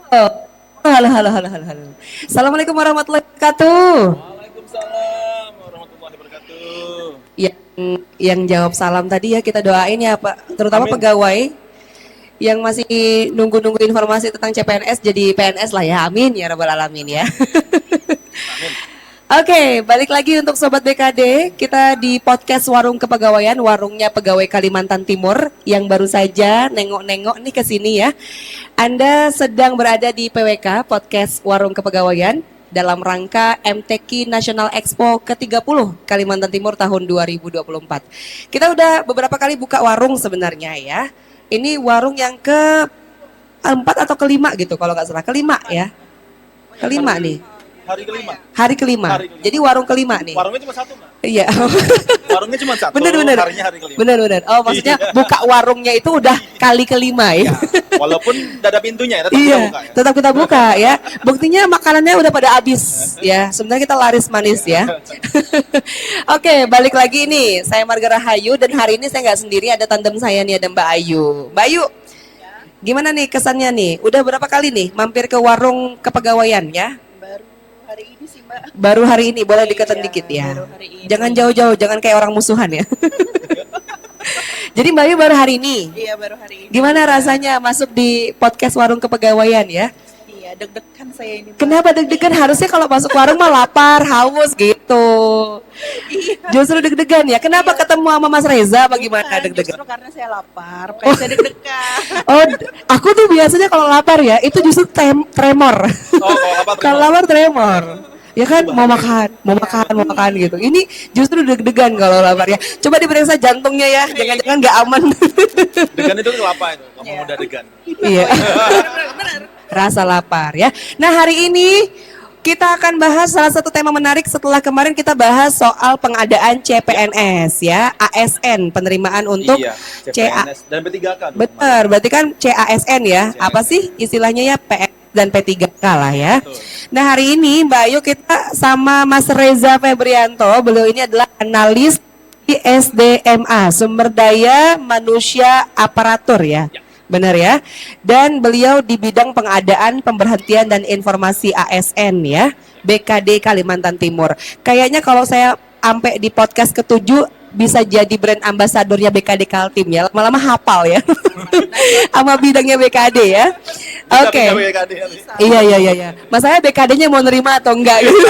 Halo, halo, halo, halo, halo. Assalamualaikum warahmatullahi wabarakatuh. Waalaikumsalam warahmatullahi wabarakatuh. Yang yang jawab salam tadi ya kita doain ya Pak, terutama Amin. pegawai yang masih nunggu-nunggu informasi tentang CPNS jadi PNS lah ya. Amin ya rabbal alamin ya. Amin. Oke, balik lagi untuk Sobat BKD. Kita di podcast Warung Kepegawaian, warungnya pegawai Kalimantan Timur yang baru saja nengok-nengok nih ke sini ya. Anda sedang berada di PWK, podcast Warung Kepegawaian, dalam rangka MTQ National Expo ke-30 Kalimantan Timur tahun 2024. Kita udah beberapa kali buka warung sebenarnya ya. Ini warung yang ke-4 atau kelima gitu kalau nggak salah. Kelima ya. Kelima nih. Hari kelima. Hari kelima. Jadi warung kelima nih. Warungnya cuma satu, Mbak. Iya. Warungnya cuma satu. Bener. Harinya hari kelima. Bener. Oh, maksudnya Iya. buka warungnya itu udah kali kelima ya. Walaupun udah ada pintunya ya, tetap kita Iya, buka ya. tetap kita buka ya. Buktinya makanannya udah pada habis ya. Sebenarnya kita laris manis ya. Oke, balik lagi nih. Saya Marga Rahayu dan hari ini saya nggak sendiri, ada tandem saya nih, ada Mbak Ayu. Mbak Ayu, gimana nih kesannya nih? Udah berapa kali nih mampir ke warung kepegawaian ya? Baru hari ini sih Mbak. Baru hari ini, boleh diketan Iya, dikit ya. baru hari ini. Jangan jauh-jauh, jangan kayak orang musuhan ya. Jadi Mbak Ayu baru hari ini. Iya baru hari ini. Gimana rasanya masuk di podcast Warung Kepegawaian ya? Iya deg-degan saya ini Mbak. Kenapa deg-degan? Harusnya kalau masuk warung mah lapar, haus gitu. Justru deg-degan ya. Kenapa ketemu sama Mas Reza? Bagaimana Bukan, deg-degan? Justru karena saya lapar, makanya saya deg-degan. Oh, aku tuh biasanya kalau lapar ya, itu justru tremor. Oh, kalau apa? Kalau lapar tremor. Ya kan mau makan gitu. Ini justru deg-degan kalau lapar ya. Coba diperiksa jantungnya ya, jangan-jangan nggak aman. Degan itu kelapa itu. Kamu Iya. udah degan. Iya. Benar. Rasa lapar ya. Nah, hari ini kita akan bahas salah satu tema menarik setelah kemarin kita bahas soal pengadaan CPNS ya, ASN, penerimaan untuk Iya, CA. CPNS dan P3K. dong, Benar, berarti kan CASN ya. CASN. Apa sih istilahnya ya, PS dan P3K lah ya. Betul. Nah, hari ini Mbak Ayu kita sama Mas Reza Febrianto. Beliau ini adalah analis di SDMA, sumber daya manusia aparatur ya. Benar ya. Dan beliau di bidang pengadaan, pemberhentian dan informasi ASN ya, BKD Kalimantan Timur. Kayaknya kalau saya sampai di podcast ke-7 bisa jadi brand ambasadornya BKD Kaltim ya. Lama-lama hafal ya. Sama bidangnya BKD ya. Kita Oke. punya WKD nanti. Iya. Masalahnya BKD-nya mau nerima atau enggak gitu.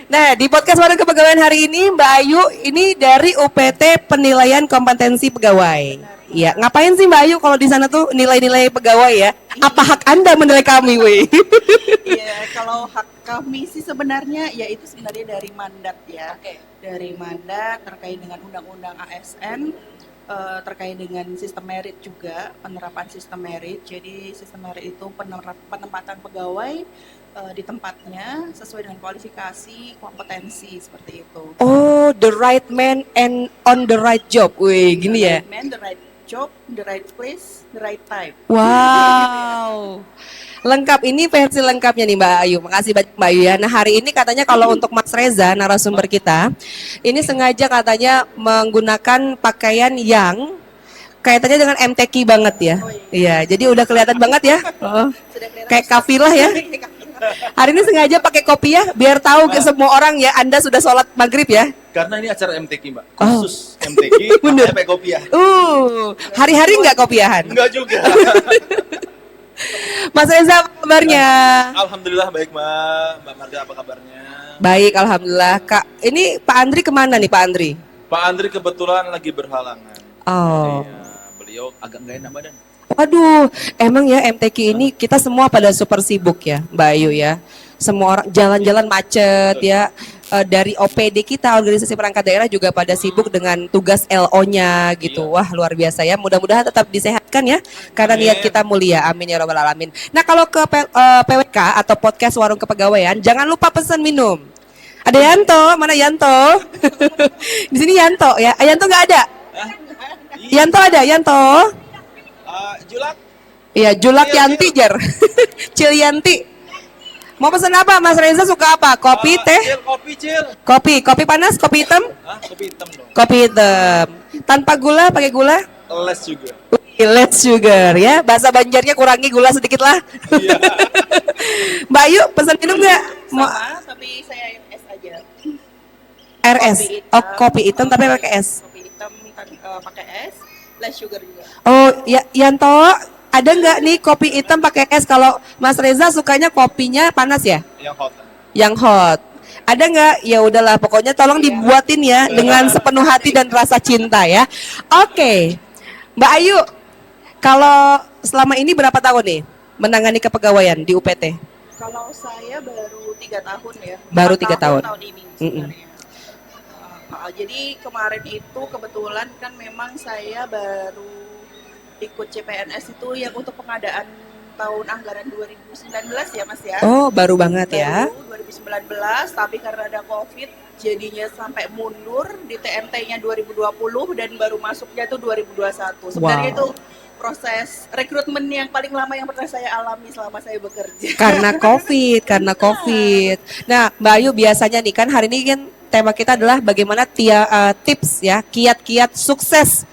Nah, di podcast Warung Kepegawaian hari ini Mbak Ayu ini dari UPT Penilaian Kompetensi Pegawai. Iya, ngapain sih Mbak Ayu kalau di sana tuh nilai-nilai pegawai ya? Apa hak Anda menilai kami, weh? Iya kalau hak kami sih sebenarnya ya itu sebenarnya dari mandat ya. Dari mandat terkait dengan undang-undang ASN. Terkait dengan sistem merit juga, penerapan sistem merit. Jadi sistem merit itu penempatan pegawai di tempatnya sesuai dengan kualifikasi, kompetensi seperti itu. Oh, the right man and on the right job. Wih, gini ya. The right man, the right job, the right place, the right time. Wow. Lengkap, ini versi lengkapnya nih Mbak Ayu. Makasih banyak Mbak Ayu ya. Nah, hari ini katanya kalau untuk Mas Reza, narasumber kita, ini sengaja katanya menggunakan pakaian yang kaitannya dengan MTQ banget ya. Iya, jadi udah kelihatan banget ya. Oh, Sudah kelihatan kayak kafilah ya. Hari ini sengaja pakai kopiah biar tahu ke semua orang ya Anda sudah sholat maghrib ya. Karena ini acara MTQ, Mbak. Oh. Khusus MTQ, Bener. makanya pakai kopiah. Hari-hari nggak kopiahan? Enggak juga. Mas Reza, apa kabarnya? Alhamdulillah baik, Mbak. Mbak Marga apa kabarnya? Baik, alhamdulillah. Kak, ini Pak Andri kemana nih Pak Andri? Pak Andri kebetulan lagi berhalangan. Oh. Iya, beliau agak nggak enak badan. Waduh, emang ya MTQ ini kita semua pada super sibuk ya, Mbak Ayu ya. Semua orang jalan-jalan macet ya. Dari OPD kita, organisasi perangkat daerah juga pada sibuk dengan tugas LO-nya gitu. Wah, luar biasa ya. Mudah-mudahan tetap disehatkan ya. Karena niat kita mulia. Amin ya rabbal alamin. Nah, kalau ke PWK atau podcast Warung Kepegawaian, jangan lupa pesan minum. Ada Yanto, mana Yanto? Di sini Yanto ya. Yanto nggak ada? Yanto ada, Yanto. Julak. Iya, Julak Yanti Jar. Cil Yanti. Mau pesan apa? Mas Reza suka apa? Kopi, teh? Cil, kopi, Cil. Kopi panas, kopi hitam? Kopi hitam dong. Kopi hitam. Tanpa gula, pakai gula? Les juga. Less sugar ya. Bahasa Banjarnya kurangi gula sedikit lah. Iya. Mbak Ayu pesan minum nggak? Mau Sama, tapi saya yang es aja. RS. Kopi hitam. Oh, kopi hitam tapi pakai es. Kopi hitam pakai es, less sugar juga. Oh, ya Yanto, ada nggak nih kopi hitam pakai es? Kalau Mas Reza sukanya kopinya panas ya? Yang hot. Yang hot. Ada nggak? Ya udahlah, pokoknya tolong dibuatin ya dengan sepenuh hati dan rasa cinta ya. Oke, Mbak Ayu, kalau selama ini berapa tahun nih menangani kepegawaian di UPT? Kalau saya baru 3 tahun ya. Baru 4 3 tahun. tahun ini sebenarnya. Jadi kemarin itu kebetulan kan memang saya baru ikut CPNS itu yang untuk pengadaan tahun anggaran 2019 ya Mas ya. Oh, baru banget ya. Baru 2019, tapi karena ada COVID jadinya sampai mundur di TMT-nya 2020 dan baru masuknya itu 2021. Sebenarnya Wow. itu proses rekrutmen yang paling lama yang pernah saya alami selama saya bekerja. Karena COVID. Nah, Mbak Ayu biasanya nih kan hari ini kan tema kita adalah bagaimana tips ya, kiat-kiat sukses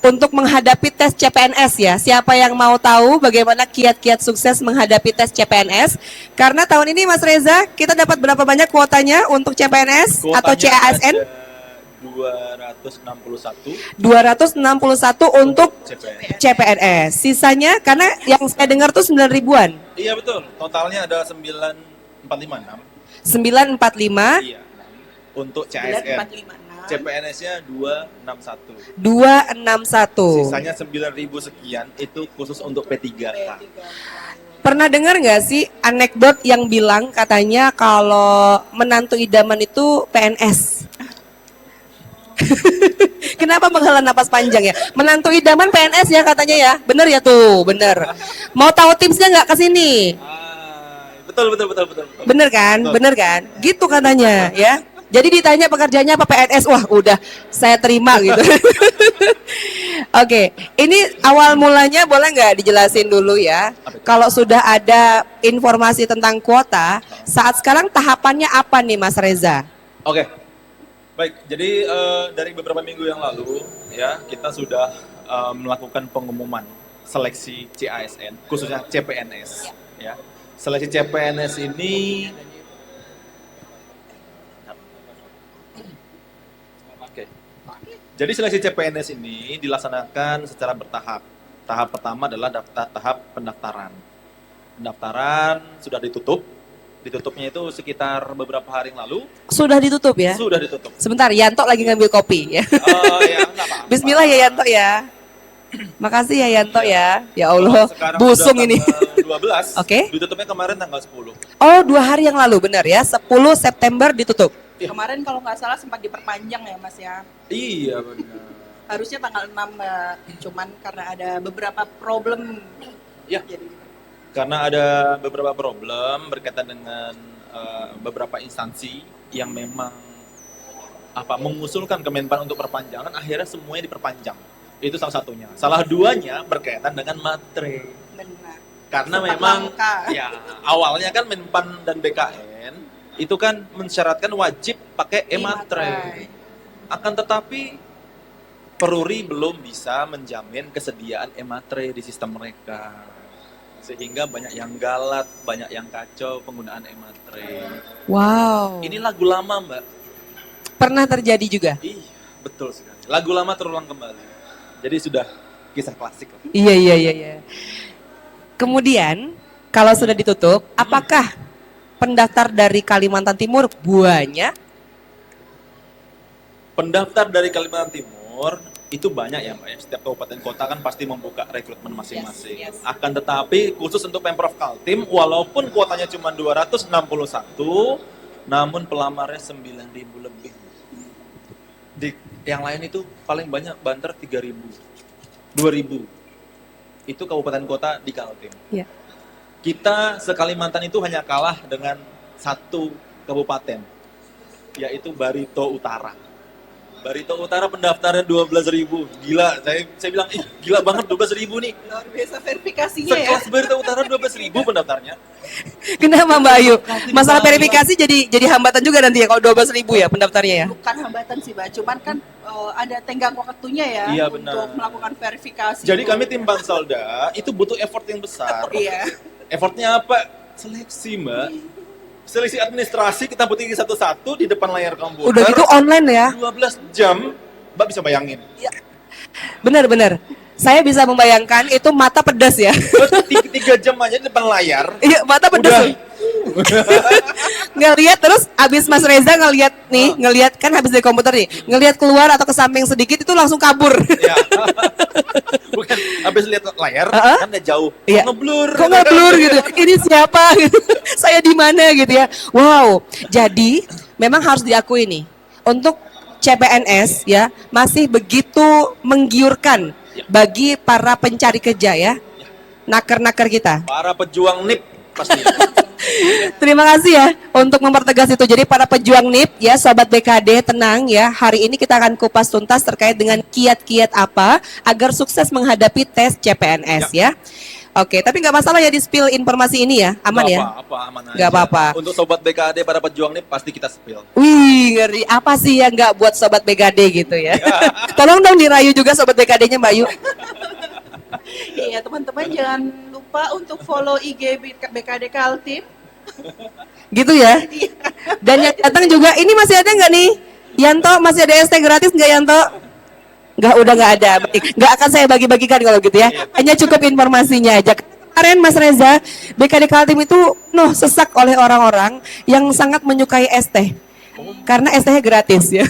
untuk menghadapi tes CPNS ya. Siapa yang mau tahu bagaimana kiat-kiat sukses menghadapi tes CPNS? Karena tahun ini Mas Reza, kita dapat berapa banyak kuotanya untuk CPNS atau CASN? Ada 261 261 untuk CPN. CPNS. Sisanya karena yang saya dengar tuh 9 ribuan. Iya betul. Totalnya ada 9456. 945 Iya. Untuk CASN. 456. CPNS-nya 261. 261. Sisanya 9.000 sekian itu khusus untuk P3K. Pernah dengar nggak sih anekdot yang bilang katanya kalau menantu idaman itu PNS? Kenapa menghela napas panjang ya? Menantu idaman PNS ya katanya ya. Bener ya tuh, bener. Mau tahu tipsnya nggak ke sini? Betul. Bener kan? Betul. Bener kan? Gitu katanya ya. Jadi ditanya pekerjaannya apa PNS, wah udah saya terima gitu. Oke, ini awal mulanya boleh nggak dijelasin dulu ya? Kalau sudah ada informasi tentang kuota, saat sekarang tahapannya apa nih Mas Reza? Oke. Baik, jadi dari beberapa minggu yang lalu ya kita sudah melakukan pengumuman seleksi CASN khususnya CPNS ya. Seleksi CPNS ini Oke. Jadi seleksi CPNS ini dilaksanakan secara bertahap. Tahap pertama adalah tahap pendaftaran. Pendaftaran sudah ditutup. Ditutupnya itu sekitar beberapa hari yang lalu. Sudah ditutup ya? Sudah ditutup. Sebentar, Yanto lagi ngambil kopi ya. Oh ya, enggak apa-apa. Bismillah ya Yanto ya. Makasih ya Yanto ya. Ya Allah, Sekarang busung sudah ini. tanggal 12. Oke. Ditutupnya kemarin tanggal 10. Oh, 2 hari yang lalu benar ya. 10 September ditutup. Kemarin kalau nggak salah sempat diperpanjang ya Mas ya. Iya benar. Harusnya tanggal 6 Mbak. Cuman karena ada beberapa problem. Ya. Jadi Karena ada beberapa problem berkaitan dengan beberapa instansi yang memang mengusulkan Kemenpan untuk perpanjangan, akhirnya semuanya diperpanjang. Itu salah satunya. Salah duanya berkaitan dengan materai. benar. Karena Sempat memang langka. ya awalnya kan Menpan dan BKN itu kan mensyaratkan wajib pakai e-materai. Akan tetapi Peruri belum bisa menjamin kesediaan e-materai di sistem mereka. Sehingga banyak yang galat, banyak yang kacau penggunaan e-materai. Wow. Ini lagu lama, Mbak. Pernah terjadi juga? Ih, betul sekali. Lagu lama terulang kembali. Jadi sudah kisah klasik lah. Iya. Kemudian, kalau sudah ditutup, apakah pendaftar dari Kalimantan Timur banyak? Pendaftar dari Kalimantan Timur itu banyak ya Mbak ya. Setiap kabupaten kota kan pasti membuka rekrutmen masing-masing. Yes. Akan tetapi khusus untuk Pemprov Kaltim walaupun kuotanya cuma 261 namun pelamarnya 9.000 lebih. Di yang lain itu paling banyak Banter 3.000. 2.000. Itu kabupaten kota di Kaltim. Iya. Kita se-Kalimantan itu hanya kalah dengan satu kabupaten yaitu Barito Utara. Barito Utara pendaftaran 12.000. Gila, saya bilang, ih gila banget 12.000 nih. Luar biasa verifikasinya ya. Sekelas Barito Utara 12.000 pendaftarnya. Kenapa Mbak Ayu? Masalah verifikasi jadi hambatan juga nanti ya kalau 12.000 ya pendaftarnya ya? Bukan hambatan sih, Mbak. Cuman kan ada tenggang waktunya ya Iya, benar. untuk melakukan verifikasi. Jadi kami tim Bansalda itu butuh effort yang besar. Iya. Effortnya apa? Seleksi, Mbak. Seleksi administrasi kita buktiin satu-satu di depan layar komputer. Udah gitu online ya? 12 jam, Mbak bisa bayangin. Benar-benar. Saya bisa membayangkan itu mata pedas ya. 3 jam aja di depan layar. Iya, mata pedas. Udah. Ngelihat terus abis Mas Reza ngelihat kan habis dari komputer nih, ngelihat keluar atau ke samping sedikit itu langsung kabur. Ya. Bukan habis lihat layar kan udah jauh. Iya. Ngeblur. Kok ngeblur gitu? Ini siapa gitu? Saya di mana gitu ya? Wow. Jadi memang harus diakui nih untuk CPNS ya masih begitu menggiurkan bagi para pencari kerja ya. Naker-naker kita. Para pejuang NIP pasti. Terima kasih ya untuk mempertegas itu. Jadi para pejuang NIP ya Sobat BKD tenang ya. Hari ini kita akan kupas tuntas terkait dengan kiat-kiat apa agar sukses menghadapi tes CPNS ya. Oke, tapi nggak masalah ya di spill informasi ini ya, aman Nggak ya? apa-apa, aman aja. Nggak apa-apa. Untuk Sobat BKD para pejuang NIP pasti kita spill. Wih, ngeri. Apa sih yang nggak buat Sobat BKD gitu ya? Tolong dong dirayu juga Sobat BKD-nya Mbak Yu. Iya, teman-teman jangan lupa untuk follow IG BKD Kaltim. Gitu ya. Dan yang datang juga, ini masih ada nggak nih? Yanto, masih ada ST gratis nggak Yanto? Nggak, udah nggak ada. Baik. Nggak akan saya bagi-bagikan kalau gitu ya. Hanya cukup informasinya aja. Kemarin Mas Reza, BKD Kaltim itu sesak oleh orang-orang yang sangat menyukai ST. Karena ST-nya gratis ya.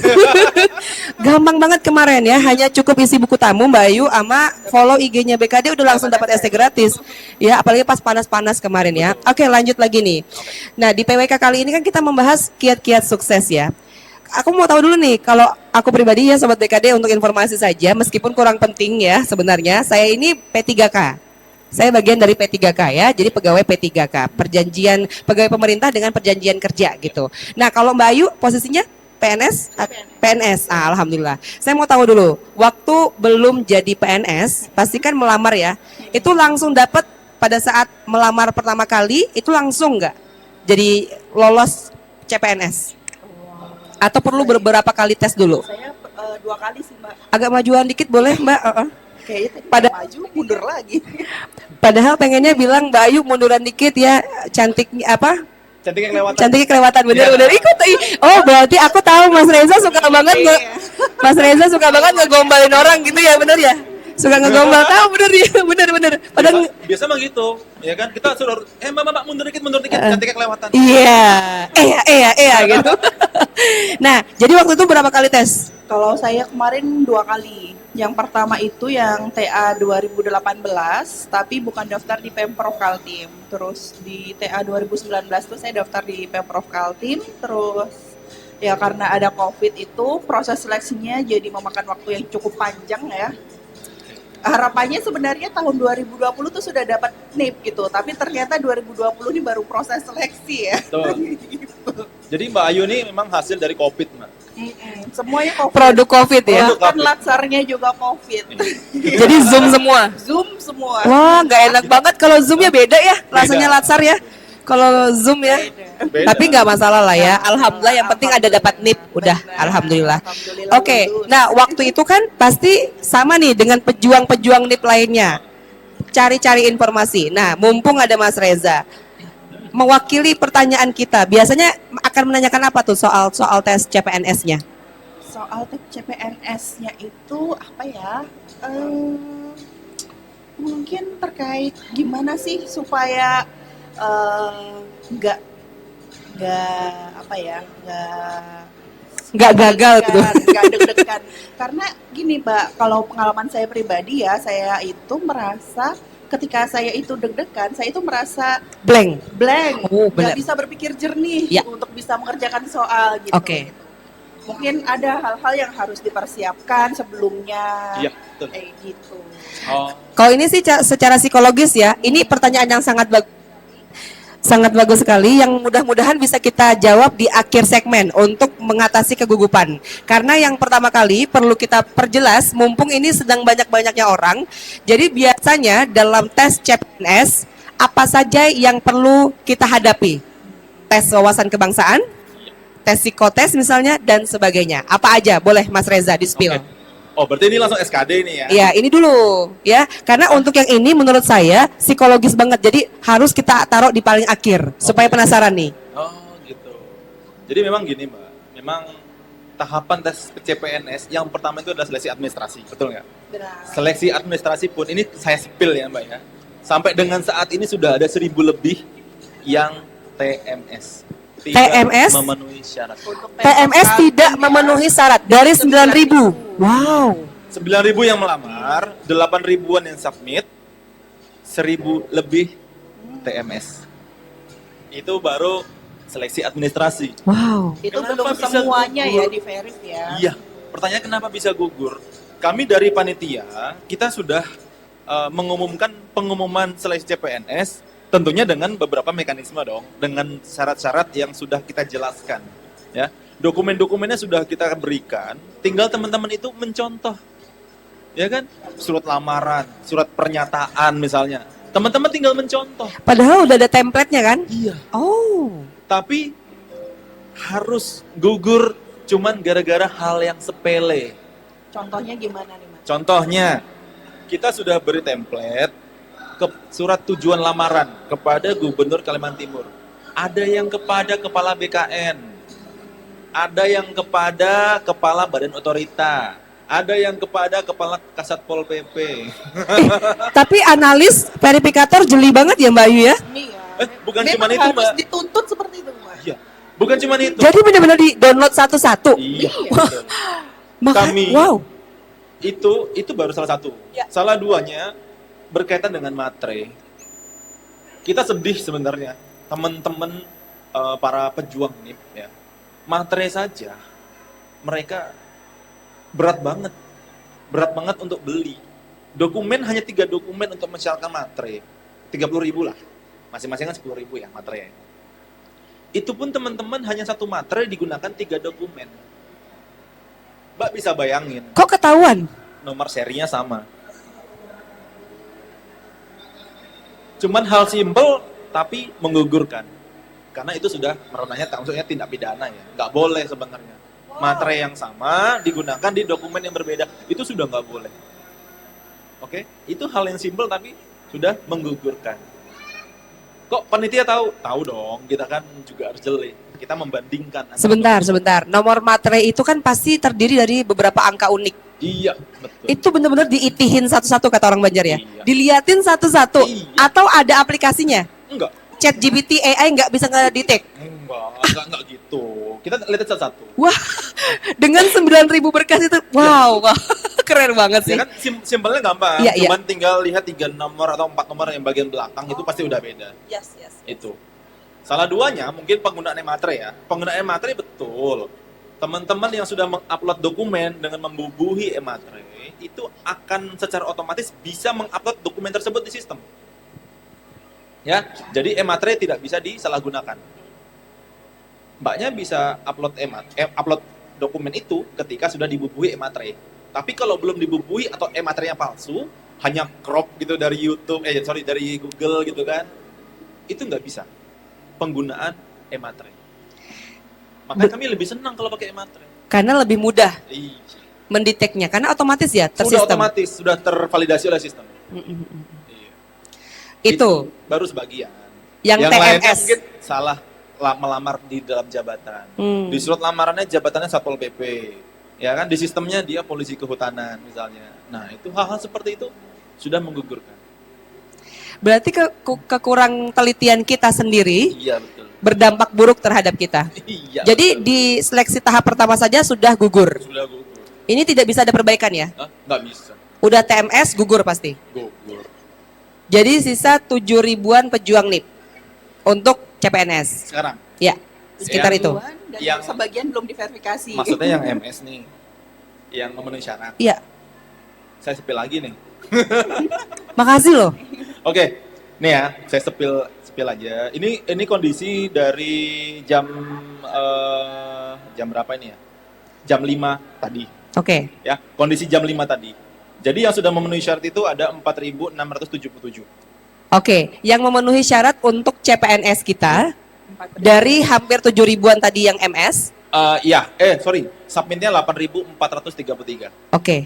Gampang banget kemarin ya, hanya cukup isi buku tamu Mbak Ayu sama follow IG-nya BKD udah langsung dapat ST gratis. Ya, apalagi pas panas-panas kemarin ya. Oke, lanjut lagi nih. Nah, di PWK kali ini kan kita membahas kiat-kiat sukses ya. Aku mau tahu dulu nih, kalau aku pribadi ya Sobat BKD untuk informasi saja, meskipun kurang penting ya sebenarnya, saya ini P3K. Saya bagian dari P3K ya, jadi pegawai P3K, perjanjian pegawai pemerintah dengan perjanjian kerja gitu. Nah kalau Mbak Ayu posisinya PNS? PNS, alhamdulillah. Saya mau tahu dulu, waktu belum jadi PNS, pastikan melamar ya, itu langsung dapat pada saat melamar pertama kali, itu langsung nggak jadi lolos CPNS? Atau perlu beberapa kali tes dulu? Saya 2 kali sih, Mbak. Agak majuan dikit boleh Mbak? Kayaknya tadi Pada- maju mundur lagi. Padahal pengennya bilang Mbak Ayu munduran dikit ya, cantiknya apa? Cantik yang lewat. Cantiknya kelewatan Iya. bener-bener ikut. Oh berarti aku tahu Mas Reza suka banget Mas Reza suka banget ngegombalin orang gitu ya, bener ya? Suka ngegombal, tahu bener ya, bener. Padahal Biasa mah gitu, ya kan? Kita suruh, mbak mundur dikit, cantiknya kelewatan. iya gitu. Nah, jadi waktu itu berapa kali tes? Kalau saya kemarin 2 kali. Yang pertama itu yang TA 2018, tapi bukan daftar di Pemprov Kaltim. Terus di TA 2019 itu saya daftar di Pemprov Kaltim. Terus ya karena ada COVID itu proses seleksinya jadi memakan waktu yang cukup panjang ya. Harapannya sebenarnya tahun 2020 tuh sudah dapat NIP gitu, tapi ternyata 2020 ini baru proses seleksi ya. Betul. Jadi Mbak Ayu ini memang hasil dari COVID, Mbak. Semuanya COVID. Produk COVID ya. Produk. Bahkan latsarnya juga COVID. Jadi Zoom semua. Zoom semua. Wah, nggak enak banget kalau Zoom ya beda ya, rasanya latsar ya. Kalau Zoom ya. Beda. Tapi nggak masalah lah ya. Alhamdulillah yang penting ada dapat NIP. Udah, alhamdulillah. Oke, nah waktu itu kan pasti sama nih dengan pejuang-pejuang NIP lainnya. Cari-cari informasi. Nah, mumpung ada Mas Reza. Mewakili pertanyaan kita. Biasanya akan menanyakan apa tuh soal tes CPNS-nya? Soal tes CPNS-nya itu apa ya? Mungkin terkait gimana sih supaya nggak apa ya, Nggak gagal gitu. nggak deg-degan. Karena gini Mbak, kalau pengalaman saya pribadi ya, saya itu merasa ketika saya itu deg-degan, saya itu merasa Blank. Oh, nggak benar. bisa berpikir jernih Ya. untuk bisa mengerjakan soal gitu. Oke. Mungkin ada hal-hal yang harus dipersiapkan sebelumnya, Iya, betul. kayak gitu. Oh, Kalau ini sih secara psikologis ya, ini pertanyaan yang sangat bagus. Sangat bagus sekali, yang mudah-mudahan bisa kita jawab di akhir segmen untuk mengatasi kegugupan. Karena yang pertama kali perlu kita perjelas, mumpung ini sedang banyak-banyaknya orang, jadi biasanya dalam tes CPNS, apa saja yang perlu kita hadapi? Tes wawasan kebangsaan, tes psikotes misalnya, dan sebagainya. Apa aja? Boleh Mas Reza di-spill. Oke. Oh, berarti ini langsung SKD nih ya? Ya, ini dulu ya. Karena untuk yang ini menurut saya psikologis banget. Jadi harus kita taruh di paling akhir supaya penasaran nih. Oh, gitu. Jadi memang gini, Mbak. Memang tahapan tes CPNS yang pertama itu adalah seleksi administrasi, betul nggak? Benar. Seleksi administrasi pun ini saya spill ya, Mbak ya. Sampai dengan saat ini sudah ada 1.000 lebih yang TMS. Tidak TMS? memenuhi syarat. Untuk TMS PMK tidak ya, memenuhi syarat dari 9.000. Wow. 9.000 yang melamar, 8.000-an yang submit, 1.000 lebih TMS. Itu baru seleksi administrasi. Wow. Itu Kenapa belum bisa semuanya gugur? ya di verif ya. Iya, pertanyaan kenapa bisa gugur? Kami dari panitia, kita sudah mengumumkan pengumuman seleksi CPNS, tentunya dengan beberapa mekanisme dong, dengan syarat-syarat yang sudah kita jelaskan. Ya, dokumen-dokumennya sudah kita berikan, tinggal teman-teman itu mencontoh, ya kan? Surat lamaran, surat pernyataan misalnya, teman-teman tinggal mencontoh. Padahal udah ada template-nya kan? Iya. Oh. Tapi harus gugur cuman gara-gara hal yang sepele. Contohnya gimana nih Mas? Contohnya, kita sudah beri template ke surat tujuan lamaran kepada Gubernur Kalimantan Timur. Ada yang kepada Kepala BKN, ada yang kepada Kepala Badan Otorita, ada yang kepada Kepala Kasat Pol PP. Tapi analis verifikator jeli banget ya Mbak Ayu ya? Iya. Bukan Memang cuma itu, harus Mbak. dituntut seperti itu Mas. Iya, bukan cuma itu. Jadi benar-benar di download satu-satu. Iya, Wah, betul. Makanya, Kami- wow. Itu baru salah satu. Ya. Salah duanya berkaitan dengan materai. Kita sedih sebenarnya, teman-teman para pejuang ini ya. Materai saja mereka berat banget untuk beli. Dokumen hanya 3 dokumen untuk mensyaratkan materai, 30.000 lah, masing-masing kan 10.000 ya materai. Itu pun teman-teman hanya satu materai digunakan 3 dokumen. Mbak bisa bayangin, Kok ketahuan? nomor serinya sama. Cuman hal simpel tapi menggugurkan. Karena itu sudah meranahnya maksudnya tindak pidana ya. Nggak boleh sebenarnya. Materai yang sama digunakan di dokumen yang berbeda. Itu sudah nggak boleh. Oke? Itu hal yang simpel tapi sudah menggugurkan. Kok panitia tahu? Tahu dong, kita kan juga harus jeli. Kita membandingkan. antara Sebentar. Nomor materai itu kan pasti terdiri dari beberapa angka unik. Iya, betul. Itu benar-benar diitihin satu-satu kata orang Banjar ya? Iya. Diliatin satu-satu. Iya. Atau ada aplikasinya? Enggak. Chat GPT AI nggak bisa ngedetek. Enggak gitu. Kita lihat satu-satu. Wah, dengan 9.000 berkas itu, wow, wah, keren banget sih. Ya kan simpelnya gampang. Iya, iya. Cuman tinggal lihat 3 nomor atau 4 nomor yang bagian belakang itu pasti udah beda. Yes. Itu. Salah duanya mungkin penggunaan materai ya. Penggunaan materai betul. Teman-teman yang sudah mengupload dokumen dengan membubuhi materai itu akan secara otomatis bisa mengupload dokumen tersebut di sistem. Ya, jadi materai tidak bisa disalahgunakan. Mbaknya bisa upload dokumen itu ketika sudah dibubuhi materai. Tapi kalau belum dibubuhi atau materinya palsu, hanya crop gitu dari YouTube, dari Google gitu kan, itu nggak bisa penggunaan materai. Makanya kami lebih senang kalau pakai materai. Karena lebih mudah Iya. mendeteknya, karena otomatis ya Sudah tersistem. otomatis, sudah tervalidasi oleh sistem. Iya. Itu baru sebagian. yang lainnya TMS. mungkin salah melamar di dalam jabatan. Hmm. Di surat lamarannya jabatannya Satpol PP. Ya kan, di sistemnya dia polisi kehutanan misalnya. Nah, itu hal-hal seperti itu sudah menggugurkan. Berarti kekurang telitian kita sendiri Iya, betul. berdampak buruk terhadap kita. Iya. Jadi betul. di seleksi tahap pertama saja sudah gugur. Sudah gugur. Ini tidak bisa ada perbaikan ya? Hah? Nggak bisa. Udah TMS gugur pasti. Gugur. Jadi sisa 7.000-an pejuang NIP untuk CPNS. Sekarang, Ya, sekitar itu. Dan Yang- sebagian belum diverifikasi. maksudnya yang MS nih, yang memenuhi syarat. Iya, Saya sepil lagi nih. makasih loh. Oke, Nih ya, saya sepil aja. Ini kondisi dari jam berapa ini ya? Jam 5 tadi. Oke. Ya, kondisi jam 5 tadi. Jadi yang sudah memenuhi syarat itu ada 4.677. Oke, yang memenuhi syarat untuk CPNS kita 4.000. dari hampir 7 ribuan tadi yang MS. Submitnya 8.433. Oke.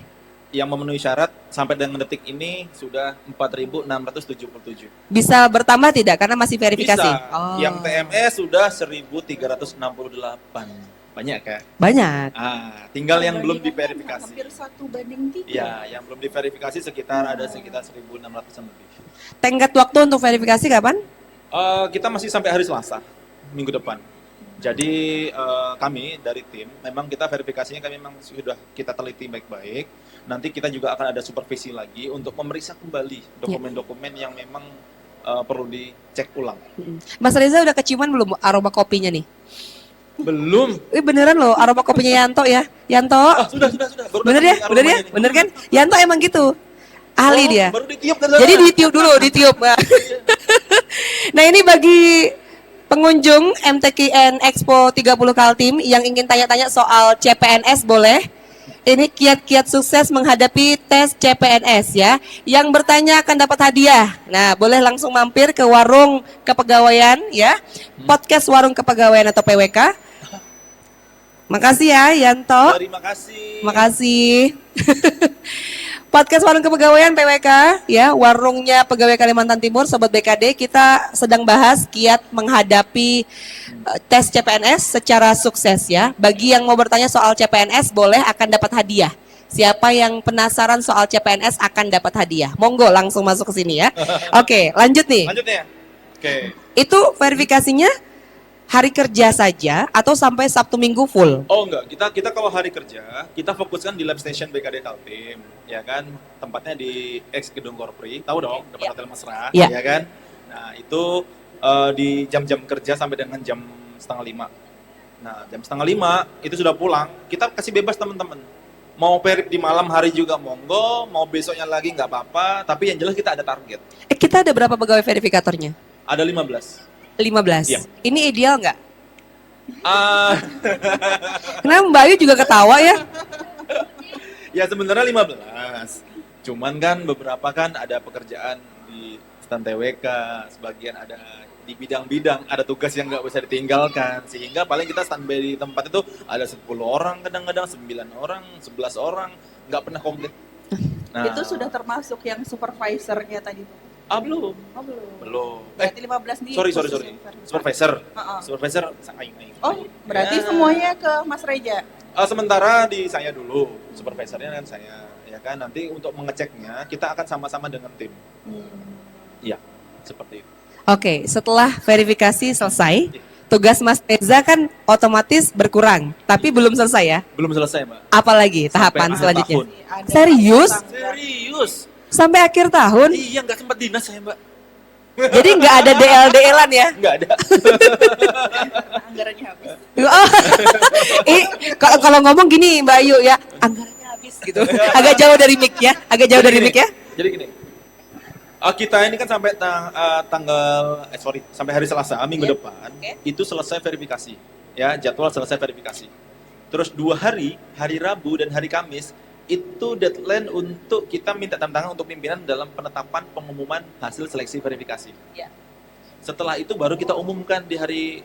Yang memenuhi syarat sampai dengan detik ini sudah 4.677. Bisa bertambah tidak karena masih verifikasi? Bisa. Oh. Yang TMS sudah 1.368. Banyak kan? Banyak. Tinggal yang belum Hampir diverifikasi. 1:3. Ya, yang belum diverifikasi sekitar 1.600-an lebih. Tenggat waktu untuk verifikasi kapan? Kita masih sampai hari Selasa minggu depan. Jadi kami dari tim memang kita verifikasinya kami memang sudah kita teliti baik-baik. Nanti kita juga akan ada supervisi lagi untuk memeriksa kembali dokumen-dokumen yang memang perlu dicek ulang. Mas Reza udah keciuman belum aroma kopinya nih? Belum. Beneran loh aroma kopinya Yanto ya. Yanto. Sudah. Baru Bener ya? dapat Bener ya? aromanya nih. Bener kan? Yanto emang gitu. Ahli dia. Baru ditiup kan? Jadi ditiup dulu, ditiup. Nah ini bagi pengunjung MTKN Expo 30 Kaltim yang ingin tanya-tanya soal CPNS boleh. Ini kiat-kiat sukses menghadapi tes CPNS ya. Yang bertanya akan dapat hadiah. Nah boleh langsung mampir ke warung kepegawaian ya. Podcast Warung Kepegawaian atau PWK. Makasih ya Yanto. Terima kasih. Makasih. Podcast Warung Kepegawaian PWK ya, warungnya pegawai Kalimantan Timur, Sobat BKD, kita sedang bahas kiat menghadapi tes CPNS secara sukses ya. Bagi yang mau bertanya soal CPNS boleh akan dapat hadiah. Siapa yang penasaran soal CPNS akan dapat hadiah. Monggo langsung masuk ke sini ya. Oke, lanjut nih. Lanjutnya. Oke. Itu verifikasinya hari kerja saja atau sampai Sabtu Minggu full? Oh enggak, kita kalau hari kerja, kita fokuskan di lab station BKD Kaltim, ya kan? Tempatnya di X Gedung Korpri, tahu dong, depan Hotel Mesra, Ya. ya kan? Nah, itu di jam-jam kerja sampai dengan jam 4:30. Nah, jam 4:30 itu sudah pulang, kita kasih bebas teman-teman. Mau perip di malam hari juga monggo, mau besoknya lagi nggak apa-apa, tapi yang jelas kita ada target. Kita ada berapa pegawai verifikatornya? Ada 15. 15. Iya. Ini ideal nggak? Ah, Kenapa Mbak Ayu juga ketawa ya? ya sebenarnya 15. Cuman kan beberapa kan ada pekerjaan di stand TWK, sebagian ada di bidang-bidang, ada tugas yang nggak bisa ditinggalkan. Sehingga paling kita standby di tempat itu ada 10 orang, kadang-kadang 9 orang, 11 orang, nggak pernah komplit. Nah, Itu sudah termasuk yang supervisornya tadi tuh. belum. Oh, belum. Belum. Berarti 15 nih. Sorry. khusus supervisor. Supervisor. Heeh. Supervisor, aing. Oh, berarti Ya. semuanya ke Mas Reja. Sementara di saya dulu, supervisornya kan saya, ya kan. Nanti untuk mengeceknya kita akan sama-sama dengan tim. Iya, seperti itu. Oke, setelah verifikasi selesai, tugas Mas Reza kan otomatis berkurang, tapi belum selesai ya. Belum selesai, Mbak. Apalagi tahapan akhir selanjutnya? tahun. Ada Serius? Serius? Sampai akhir tahun? Iya, nggak sempat dinas saya, Mbak. Jadi nggak ada DL-DL-an ya? Nggak ada. anggarannya habis. Oh, kalau ngomong gini Mbak Ayu ya, anggarannya habis gitu. Agak jauh dari mic ya, agak jauh dari mic ya. Jadi gini, kita ini kan sampai sampai hari Selasa minggu Ya. depan Oke. itu selesai verifikasi, ya jadwal selesai verifikasi. Terus 2 hari, hari Rabu dan hari Kamis itu deadline untuk kita minta tanda tangan untuk pimpinan dalam penetapan pengumuman hasil seleksi verifikasi. Ya. Setelah itu baru kita umumkan di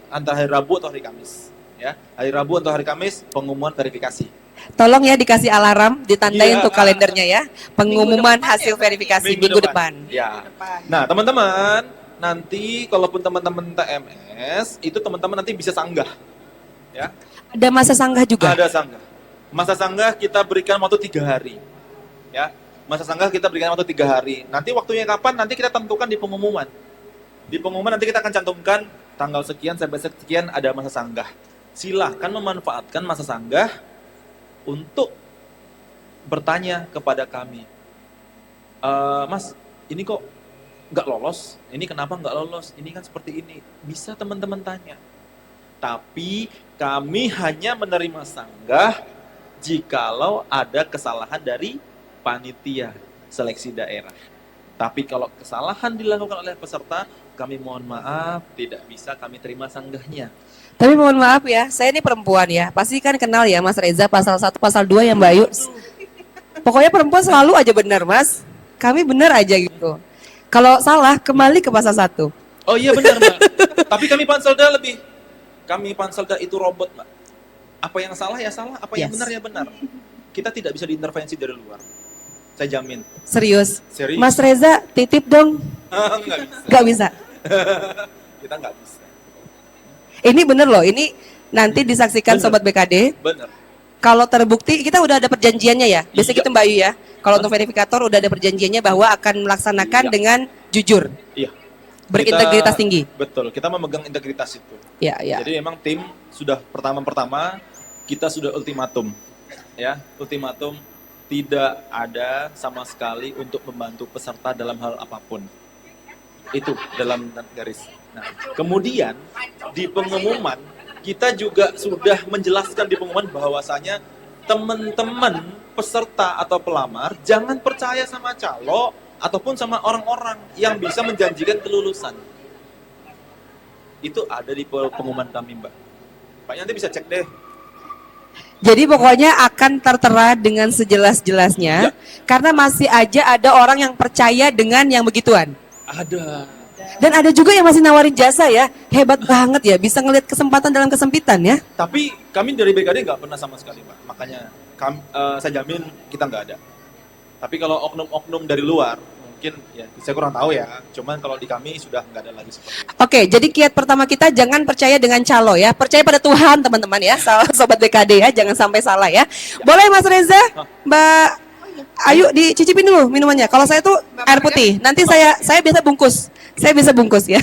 antara hari Rabu atau hari Kamis. Ya, hari Rabu atau hari Kamis pengumuman verifikasi. Tolong ya dikasih alarm, ditandai Iya. untuk kalendernya ya. Pengumuman Minggu depan hasil ya, berarti verifikasi minggu depan. Ya. Depan. Nah, teman-teman, nanti kalaupun teman-teman TMS, itu teman-teman nanti bisa sanggah. Ya, Ada masa sanggah juga. ada sanggah. Masa sanggah kita berikan waktu 3 hari. Ya, masa sanggah kita berikan waktu 3 hari. Nanti waktunya kapan? Nanti kita tentukan di pengumuman. Di pengumuman nanti kita akan cantumkan tanggal sekian sampai sekian ada masa sanggah. Silahkan memanfaatkan masa sanggah untuk bertanya kepada kami. Mas, ini kok nggak lolos? Ini kenapa nggak lolos? Ini kan seperti ini. Bisa teman-teman tanya. Tapi kami hanya menerima sanggah jikalau ada kesalahan dari panitia seleksi daerah. Tapi kalau kesalahan dilakukan oleh peserta, kami mohon maaf, tidak bisa kami terima sanggahnya. Tapi mohon maaf ya, saya ini perempuan ya. Pasti kan kenal ya Mas Reza pasal 1, pasal 2 ya Mbak Ayu. Pokoknya perempuan selalu aja benar, Mas. Kami benar aja gitu. Kalau salah, kembali ke pasal 1. Oh iya benar, Mbak. Tapi kami Panselda kami Panselda itu robot, Mbak. Apa yang salah ya salah, apa yang Yes. benar ya benar. Kita tidak bisa diintervensi dari luar. Saya jamin. Serius. Serius. Mas Reza, titip dong. Nggak bisa. Gak bisa. Kita nggak bisa. Ini bener loh, ini nanti disaksikan Bener. Sobat BKD. Benar. Kalau terbukti, kita udah ada perjanjiannya ya. Biasanya Iya. gitu Mbak Ayu ya. Kalau untuk verifikator udah ada perjanjiannya bahwa akan melaksanakan Iya. dengan jujur, Iya. berintegritas Kita- tinggi. Betul, kita memegang integritas itu. Ya, ya. Jadi memang tim sudah pertama kita sudah ultimatum. Ya, ultimatum tidak ada sama sekali untuk membantu peserta dalam hal apapun. Itu dalam garis. Nah, kemudian di pengumuman kita juga sudah menjelaskan di pengumuman bahwasanya teman-teman peserta atau pelamar jangan percaya sama calo ataupun sama orang-orang yang bisa menjanjikan kelulusan. Itu ada di pengumuman kami, Mbak. Pak nanti bisa cek deh. Jadi pokoknya akan tertera dengan sejelas-jelasnya, karena masih aja ada orang yang percaya dengan yang begituan. Ada. Dan ada juga yang masih nawarin jasa ya, hebat banget ya, bisa ngelihat kesempatan dalam kesempitan ya. Tapi kami dari BKD nggak pernah sama sekali, Mbak. Makanya saya jamin kita nggak ada. Tapi kalau oknum-oknum dari luar, mungkin ya saya kurang tahu ya. Cuman kalau di kami sudah nggak ada lagi seperti itu. Oke, jadi kiat pertama kita jangan percaya dengan calo ya, percaya pada Tuhan teman-teman ya, Sobat BKD ya, jangan sampai salah ya. Boleh Mas Reza, Mbak Ayu dicicipin dulu minumannya. Kalau saya tuh air putih, nanti saya biasa bungkus. Saya bisa bungkus ya.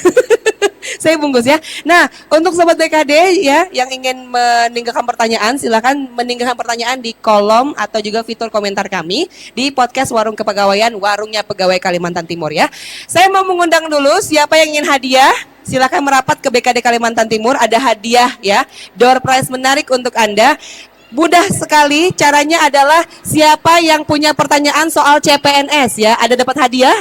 Saya bungkus ya. Nah, untuk Sobat BKD ya yang ingin meninggalkan pertanyaan, silakan meninggalkan pertanyaan di kolom atau juga fitur komentar kami di podcast Warung Kepegawaian, Warungnya Pegawai Kalimantan Timur ya. Saya mau mengundang dulu siapa yang ingin hadiah, silakan merapat ke BKD Kalimantan Timur, ada hadiah ya. Door prize menarik untuk Anda. Mudah sekali, caranya adalah siapa yang punya pertanyaan soal CPNS ya, ada dapat hadiah.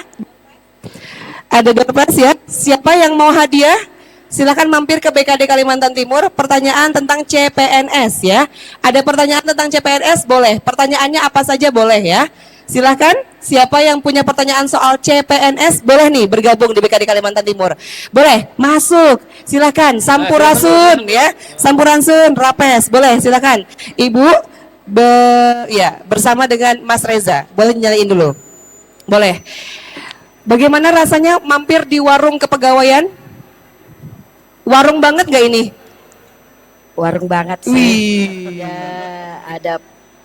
Ada door prize ya. Siapa yang mau hadiah? Silakan mampir ke BKD Kalimantan Timur. Pertanyaan tentang CPNS ya. Ada pertanyaan tentang CPNS boleh. Pertanyaannya apa saja boleh ya. Silakan. Siapa yang punya pertanyaan soal CPNS boleh nih bergabung di BKD Kalimantan Timur. Boleh masuk. Silakan. Sampurasun ya. Sampurasun Rapes. Boleh silakan. Ibu bersama dengan Mas Reza. Boleh nyalain dulu. Boleh. Bagaimana rasanya mampir di warung kepegawaian? Warung banget gak ini? Warung banget sih. Wih. Ya, ada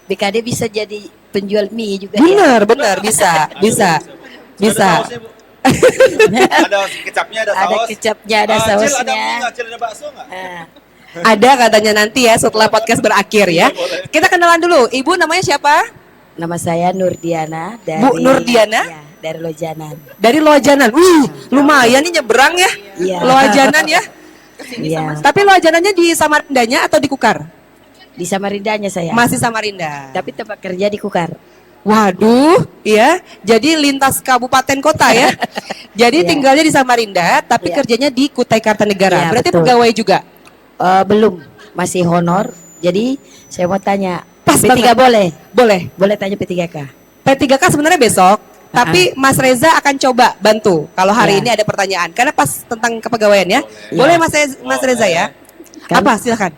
BKD bisa jadi penjual mie juga ya. Benar, bisa. Ada sausnya, Bu. Ada kecapnya, ada Ada saus. kecapnya, ada Cil, ada mie sausnya. nggak? Cil, ada bakso nggak? Nah, Ada katanya nanti ya setelah podcast berakhir ya. Boleh. Kita kenalan dulu. Ibu namanya siapa? nama saya Nurdiana dari Bu Nurdiana? Ya, dari Lojanan. Dari Lojanan. Wih, lumayan nih nyebrang ya. Iya. Lojanan ya. Iya. Tapi Lojanannya di Samarindanya atau di Kukar? Di Samarindanya saya. Masih Samarinda. Tapi tempat kerja di Kukar. Waduh, ya. Jadi lintas kabupaten kota ya. Jadi Iya. tinggalnya di Samarinda, tapi Iya. kerjanya di Kutai Kartanegara. Iya, Berarti betul. pegawai juga. Belum, masih honor. Jadi saya mau tanya, Pas P3 banget. boleh? Boleh. Boleh tanya P3K? P3K sebenarnya besok, tapi Mas Reza akan coba bantu kalau hari Iya. ini ada pertanyaan. Karena pas tentang kepegawaian ya. Boleh. Boleh Mas Reza ya? Kan- Apa? Silakan.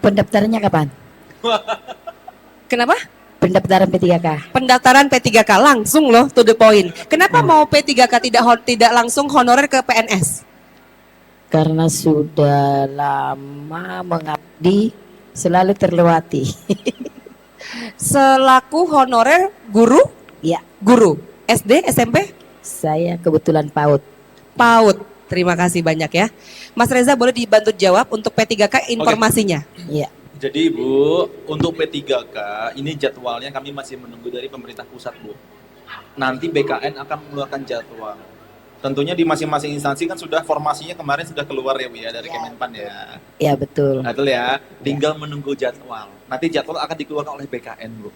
Pendaftarannya kapan? Kenapa? Pendaftaran P3K. Pendaftaran P3K langsung loh to the point. Kenapa mau P3K tidak langsung honorer ke PNS? Karena sudah lama mengabdi, selalu terlewati. Selaku honorer guru, Ya, guru SD, SMP, saya kebetulan PAUD. PAUD. Terima kasih banyak ya. Mas Reza boleh dibantu jawab untuk P3K informasinya. Ya, Jadi Bu, untuk P3K ini jadwalnya kami masih menunggu dari pemerintah pusat, Bu. Nanti BKN akan mengeluarkan jadwal. Tentunya di masing-masing instansi kan sudah formasinya kemarin sudah keluar ya Bu ya dari Kemenpan ya. ya betul. Betul ya. Tinggal menunggu jadwal. Nanti jadwal akan dikeluarkan oleh BKN, Bu.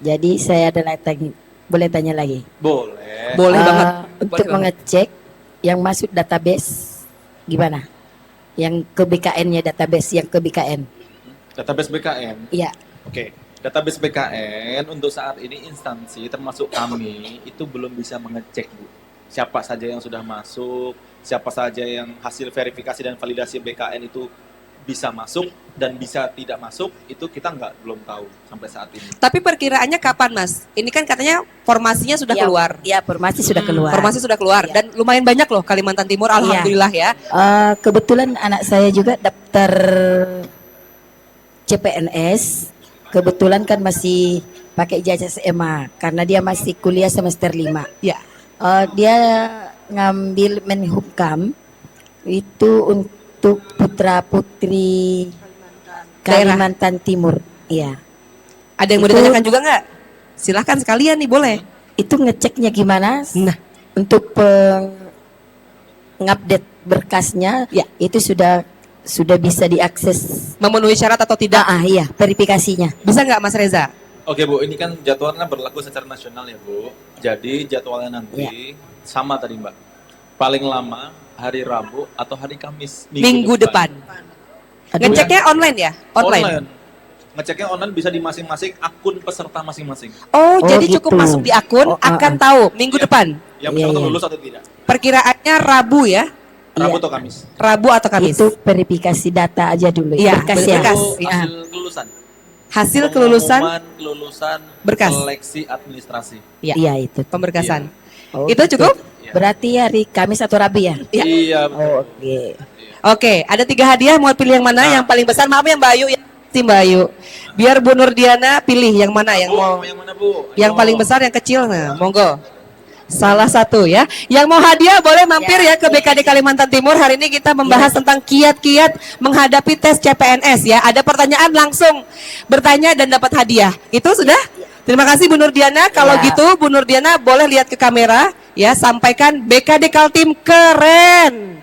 Jadi saya datang boleh tanya lagi? Boleh. Boleh banget. Untuk Boleh banget. mengecek yang masuk database gimana? Yang ke BKN-nya, database yang ke BKN. Database BKN. Iya. Oke. Database BKN untuk saat ini instansi termasuk kami itu belum bisa mengecek, Bu. Siapa saja yang sudah masuk, siapa saja yang hasil verifikasi dan validasi BKN itu bisa masuk dan bisa tidak masuk, itu kita belum tahu sampai saat ini. Tapi perkiraannya kapan, Mas? Ini kan katanya formasinya sudah Ya, keluar. Ya, formasi sudah keluar. Formasi sudah keluar Iya. dan lumayan banyak loh Kalimantan Timur, alhamdulillah ya. Kebetulan anak saya juga daftar CPNS. Kebetulan kan masih pakai ijazah SMA karena dia masih kuliah semester 5. Ya. Dia ngambil Menhukam itu untuk putra putri Daerah. Kalimantan Timur. Iya. Ada yang mau Itu- ditanyakan juga nggak? Silahkan sekalian nih, boleh. Itu ngeceknya gimana? Nah, Untuk ngupdate berkasnya, Ya. itu sudah bisa diakses. memenuhi syarat atau tidak? Iya, verifikasinya. Bisa nggak, Mas Reza? Oke, Bu, ini kan jadwalnya berlaku secara nasional ya, Bu. Jadi jadwalnya nanti sama tadi, Mbak. Paling lama hari Rabu atau hari Kamis Minggu depan. Aduh. Ngeceknya online ya? Online. Ngeceknya online bisa di masing-masing akun peserta masing-masing. Oh, Oh, jadi gitu. cukup masuk di akun, Oh, akan tahu minggu Iya. depan. Yang Iya, bersangkutan iya. lulus atau tidak. Perkiraannya Rabu ya? Rabu Iya. atau Kamis. Rabu atau Kamis? Itu verifikasi data aja dulu. Iya, berkas betul. ya. Berkas. Itu Iya. hasil kelulusan. Hasil kelulusan Pengumuman kelulusan Berkas. seleksi administrasi. ya, Iya, itu. pemberkasan. Oh, Itu gitu. cukup? Iya. Berarti hari Kamis atau Rabu ya? Iya. Iya. Oh, oke. Oke, ada 3 hadiah, mau pilih yang mana? Nah. Yang paling besar, maaf ya Mbak Ayu ya. Mbak Ayu. Biar Bu Nurdiana pilih yang mana yang Bu, mau. yang mana, Bu? Yang Ayo. paling besar, yang kecil, nah, monggo. Salah satu ya. Yang mau hadiah boleh mampir ya ke BKD Kalimantan Timur. Hari ini kita membahas tentang kiat-kiat menghadapi tes CPNS ya. Ada pertanyaan langsung bertanya dan dapat hadiah. Itu sudah? Terima kasih Bu Nurdiana. Kalau Ya. gitu Bu Nurdiana boleh lihat ke kamera ya, sampaikan BKD Kaltim keren.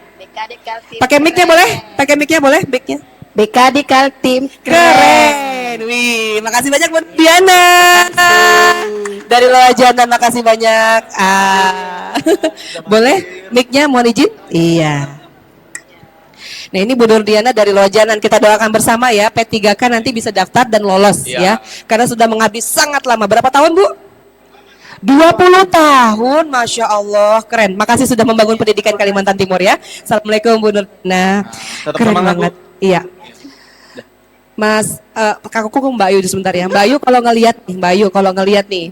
Pakai mic-nya boleh? Pakai mic-nya boleh? Mic-nya. BKD Kaltim Keren. Wih, makasih banyak buat Diana. Dari Loajana, makasih banyak. Boleh mic-nya mohon izin? Iya. Nah, ini Bu Nurdiana dari Lojanan. Kita doakan bersama ya, P3K nanti bisa daftar dan lolos ya. Iya. Karena sudah mengabdi sangat lama. Berapa tahun, Bu? 20 tahun, Masya Allah, keren. Makasih sudah membangun pendidikan Kalimantan Timur ya. Assalamualaikum Bu Nurdiana. Tetap Keren semangat, Bu. banget. Iya. Mas, kakakku Mbak Ayu sebentar ya. Mbak Ayu kalau ngelihat nih,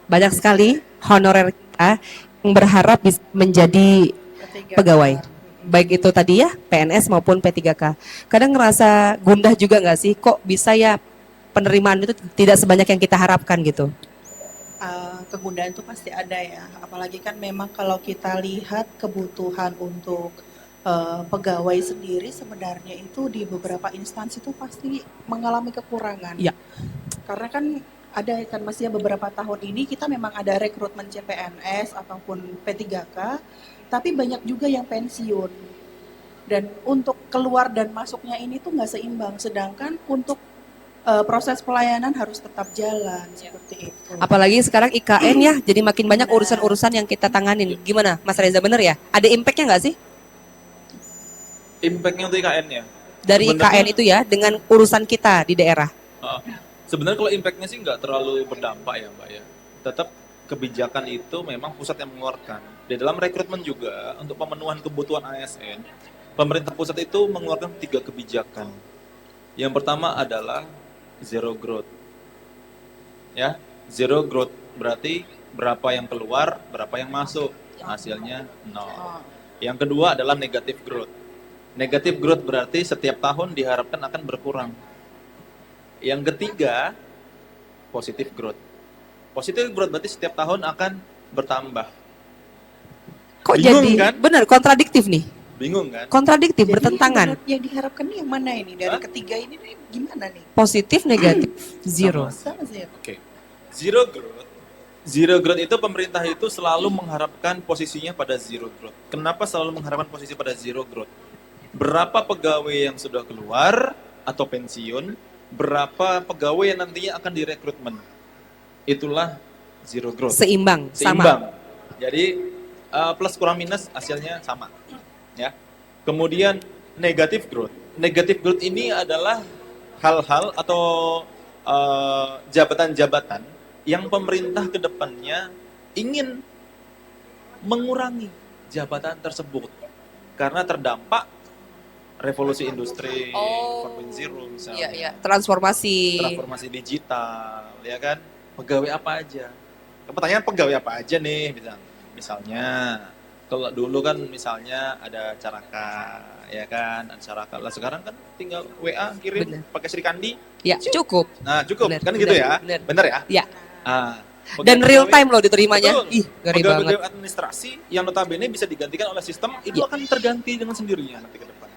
banyak sekali honorer kita yang berharap bisa menjadi pegawai. Baik itu tadi ya, PNS maupun P3K. Kadang ngerasa gundah juga nggak sih? Kok bisa ya penerimaan itu tidak sebanyak yang kita harapkan gitu? Kegundahan itu pasti ada ya, apalagi kan memang kalau kita lihat kebutuhan untuk pegawai sendiri sebenarnya itu di beberapa instansi itu pasti mengalami kekurangan. Iya. Karena kan ada kan masih beberapa tahun ini kita memang ada rekrutmen CPNS ataupun P3K, tapi banyak juga yang pensiun. Dan untuk keluar dan masuknya ini tuh nggak seimbang, sedangkan untuk proses pelayanan harus tetap jalan seperti itu. Apalagi sekarang IKN ya, jadi makin banyak urusan-urusan yang kita tanganin. Gimana, Mas Reza, bener ya? Ada impact-nya nggak sih Impact-nya untuk IKN ya. dari Sebenarnya- IKN itu ya dengan urusan kita di daerah? Sebenarnya kalau impact-nya sih nggak terlalu berdampak ya, Mbak ya. Tetap kebijakan itu memang pusat yang mengeluarkan. Di dalam rekrutmen juga untuk pemenuhan kebutuhan ASN, pemerintah pusat itu mengeluarkan 3 kebijakan. Yang pertama adalah zero growth. Ya, zero growth berarti berapa yang keluar, berapa yang masuk. Hasilnya 0. Yang kedua adalah negative growth. Negative growth berarti setiap tahun diharapkan akan berkurang. Yang ketiga, positive growth. Positive growth berarti setiap tahun akan bertambah. Kok Bingung, jadi kan? bener kontradiktif nih? Bingung kan? Kontradiktif, Jadi bertentangan. menurut yang diharapkan nih yang mana ini? Dari Hah? ketiga ini nih gimana nih? Positif, negatif, zero. Sama sih. Oke. Zero growth. Zero growth itu pemerintah itu selalu mengharapkan posisinya pada zero growth. Kenapa selalu mengharapkan posisi pada zero growth? Berapa pegawai yang sudah keluar atau pensiun, berapa pegawai yang nantinya akan direkrutmen. Itulah zero growth. Seimbang, sama. Seimbang. Jadi plus kurang minus hasilnya sama. Ya. Kemudian negative growth. Negative growth ini adalah hal-hal atau jabatan-jabatan yang pemerintah ke depannya ingin mengurangi jabatan tersebut karena terdampak revolusi industri 4.0 misalnya. Iya, iya. Transformasi Digital, ya kan? Pegawai apa aja? Pertanyaan pegawai apa aja nih, misalnya kalau dulu kan misalnya ada Caraka, ya kan? Ada Caraka. Lah sekarang kan tinggal WA kirim Bener. pakai Sri Kandi. Ya, cukup. Nah, cukup. Bener, Kan gitu ya? bener. Bener ya? Ya. Ah, Dan real pegawai- time loh diterimanya. Betul. Ih, ngeri banget. Pegawai administrasi yang notabene bisa digantikan oleh sistem itu Iya. akan terganti dengan sendirinya nanti ke depan.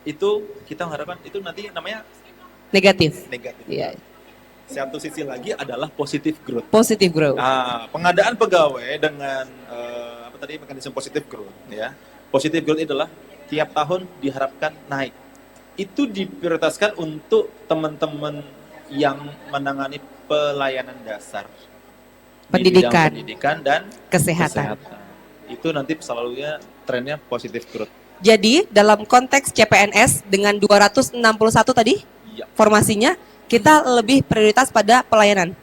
Itu kita mengharapkan itu nanti namanya Negatif. negatif. Iya. Satu sisi lagi adalah positive growth. Positive growth. Nah, pengadaan pegawai dengan apa tadi mekanisme positive growth ya. Positive growth adalah tiap tahun diharapkan naik. Itu diprioritaskan untuk teman-teman yang menangani pelayanan dasar di Pendidikan. bidang pendidikan dan Kesehatan. Itu nanti selalunya trennya positive growth. Jadi dalam konteks CPNS dengan 261 tadi Iya. formasinya, kita lebih prioritas pada pelayanan.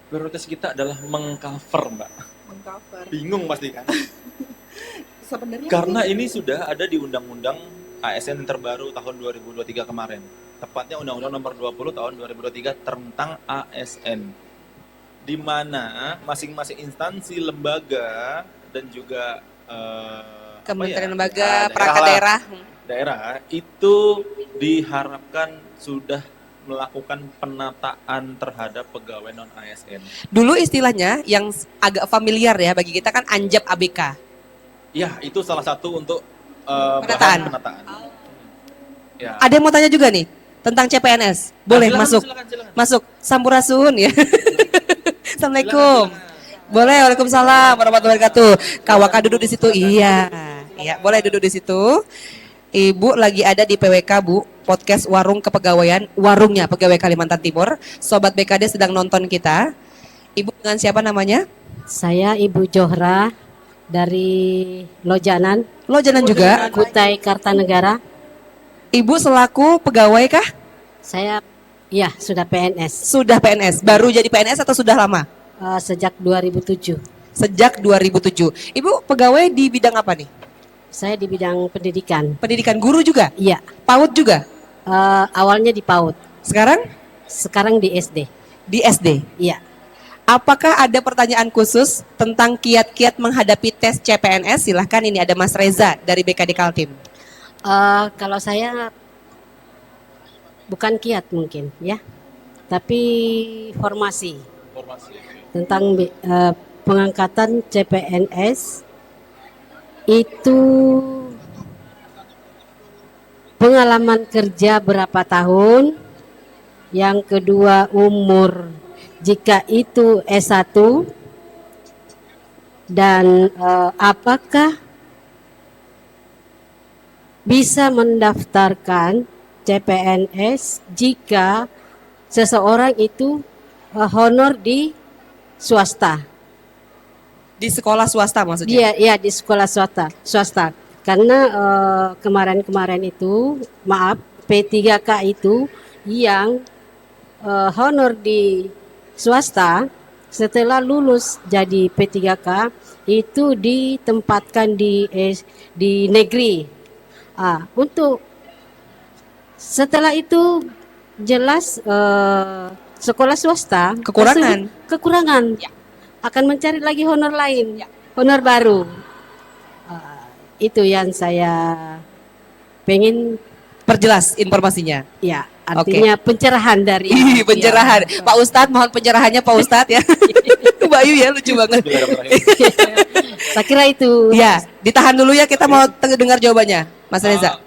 Prioritas kita adalah mengcover, Mbak. Mengcover. Bingung pasti kan? Sebenarnya Karena ini sudah ada di Undang-Undang ASN yang terbaru tahun 2023 kemarin. Tepatnya Undang-Undang Nomor 20 tahun 2023 tentang ASN. Di mana masing-masing instansi, lembaga dan juga Kementerian apa ya? Lembaga, Ya, perangkat daerah. daerah itu diharapkan sudah melakukan penataan terhadap pegawai non ASN. Dulu istilahnya yang agak familiar ya bagi kita kan anjab ABK. Ya, itu salah satu untuk Penataan. bahan penataan. Ya. Ada yang mau tanya juga nih tentang CPNS. Boleh Silakan, masuk. silakan. Masuk. Sampurasun ya. Assalamualaikum. Silakan. Boleh, waalaikumsalam warahmatullahi wabarakatuh. Kawaka duduk di situ. Iya. Iya, boleh duduk di situ. Ibu lagi ada di PWK, Bu. Podcast Warung Kepegawaian, warungnya Pegawai Kalimantan Timur. Sobat BKD sedang nonton kita. Ibu dengan siapa namanya? Saya Ibu Johra dari Lojanan, Lojanan juga. Kutai Kartanegara. Ibu selaku pegawai kah? Saya ya sudah PNS Sudah PNS. Baru jadi PNS atau sudah lama? sejak 2007. Sejak 2007. Ibu pegawai di bidang apa nih? Saya di bidang pendidikan. Pendidikan guru juga? Iya, PAUD juga? awalnya di PAUD, Sekarang sekarang di SD. di SD. Iya. Apakah ada pertanyaan khusus tentang kiat-kiat menghadapi tes CPNS? Silahkan, ini ada Mas Reza dari BKD Kaltim. Kalau saya bukan kiat mungkin ya, tapi formasi tentang pengangkatan CPNS itu pengalaman kerja berapa tahun, yang kedua umur jika itu S1, dan apakah bisa mendaftarkan CPNS jika seseorang itu honor di swasta. Di sekolah swasta maksudnya? Dia ya di sekolah swasta. Karena kemarin-kemarin itu, maaf, P3K itu yang honor di swasta setelah lulus jadi P3K itu ditempatkan di negeri. Untuk setelah itu jelas sekolah swasta Kekurangan. kekurangan Ya. akan mencari lagi honor lain, honor baru. Itu yang saya pengen, Perjelas informasinya. ya, artinya pencerahan dari Ih, pencerahan. Pak Ustadz, mohon pencerahannya Pak Ustadz ya. Bayu ya, lucu banget. Saya kira itu. Ya, ditahan dulu ya, kita mau dengar jawabannya. Mas Reza.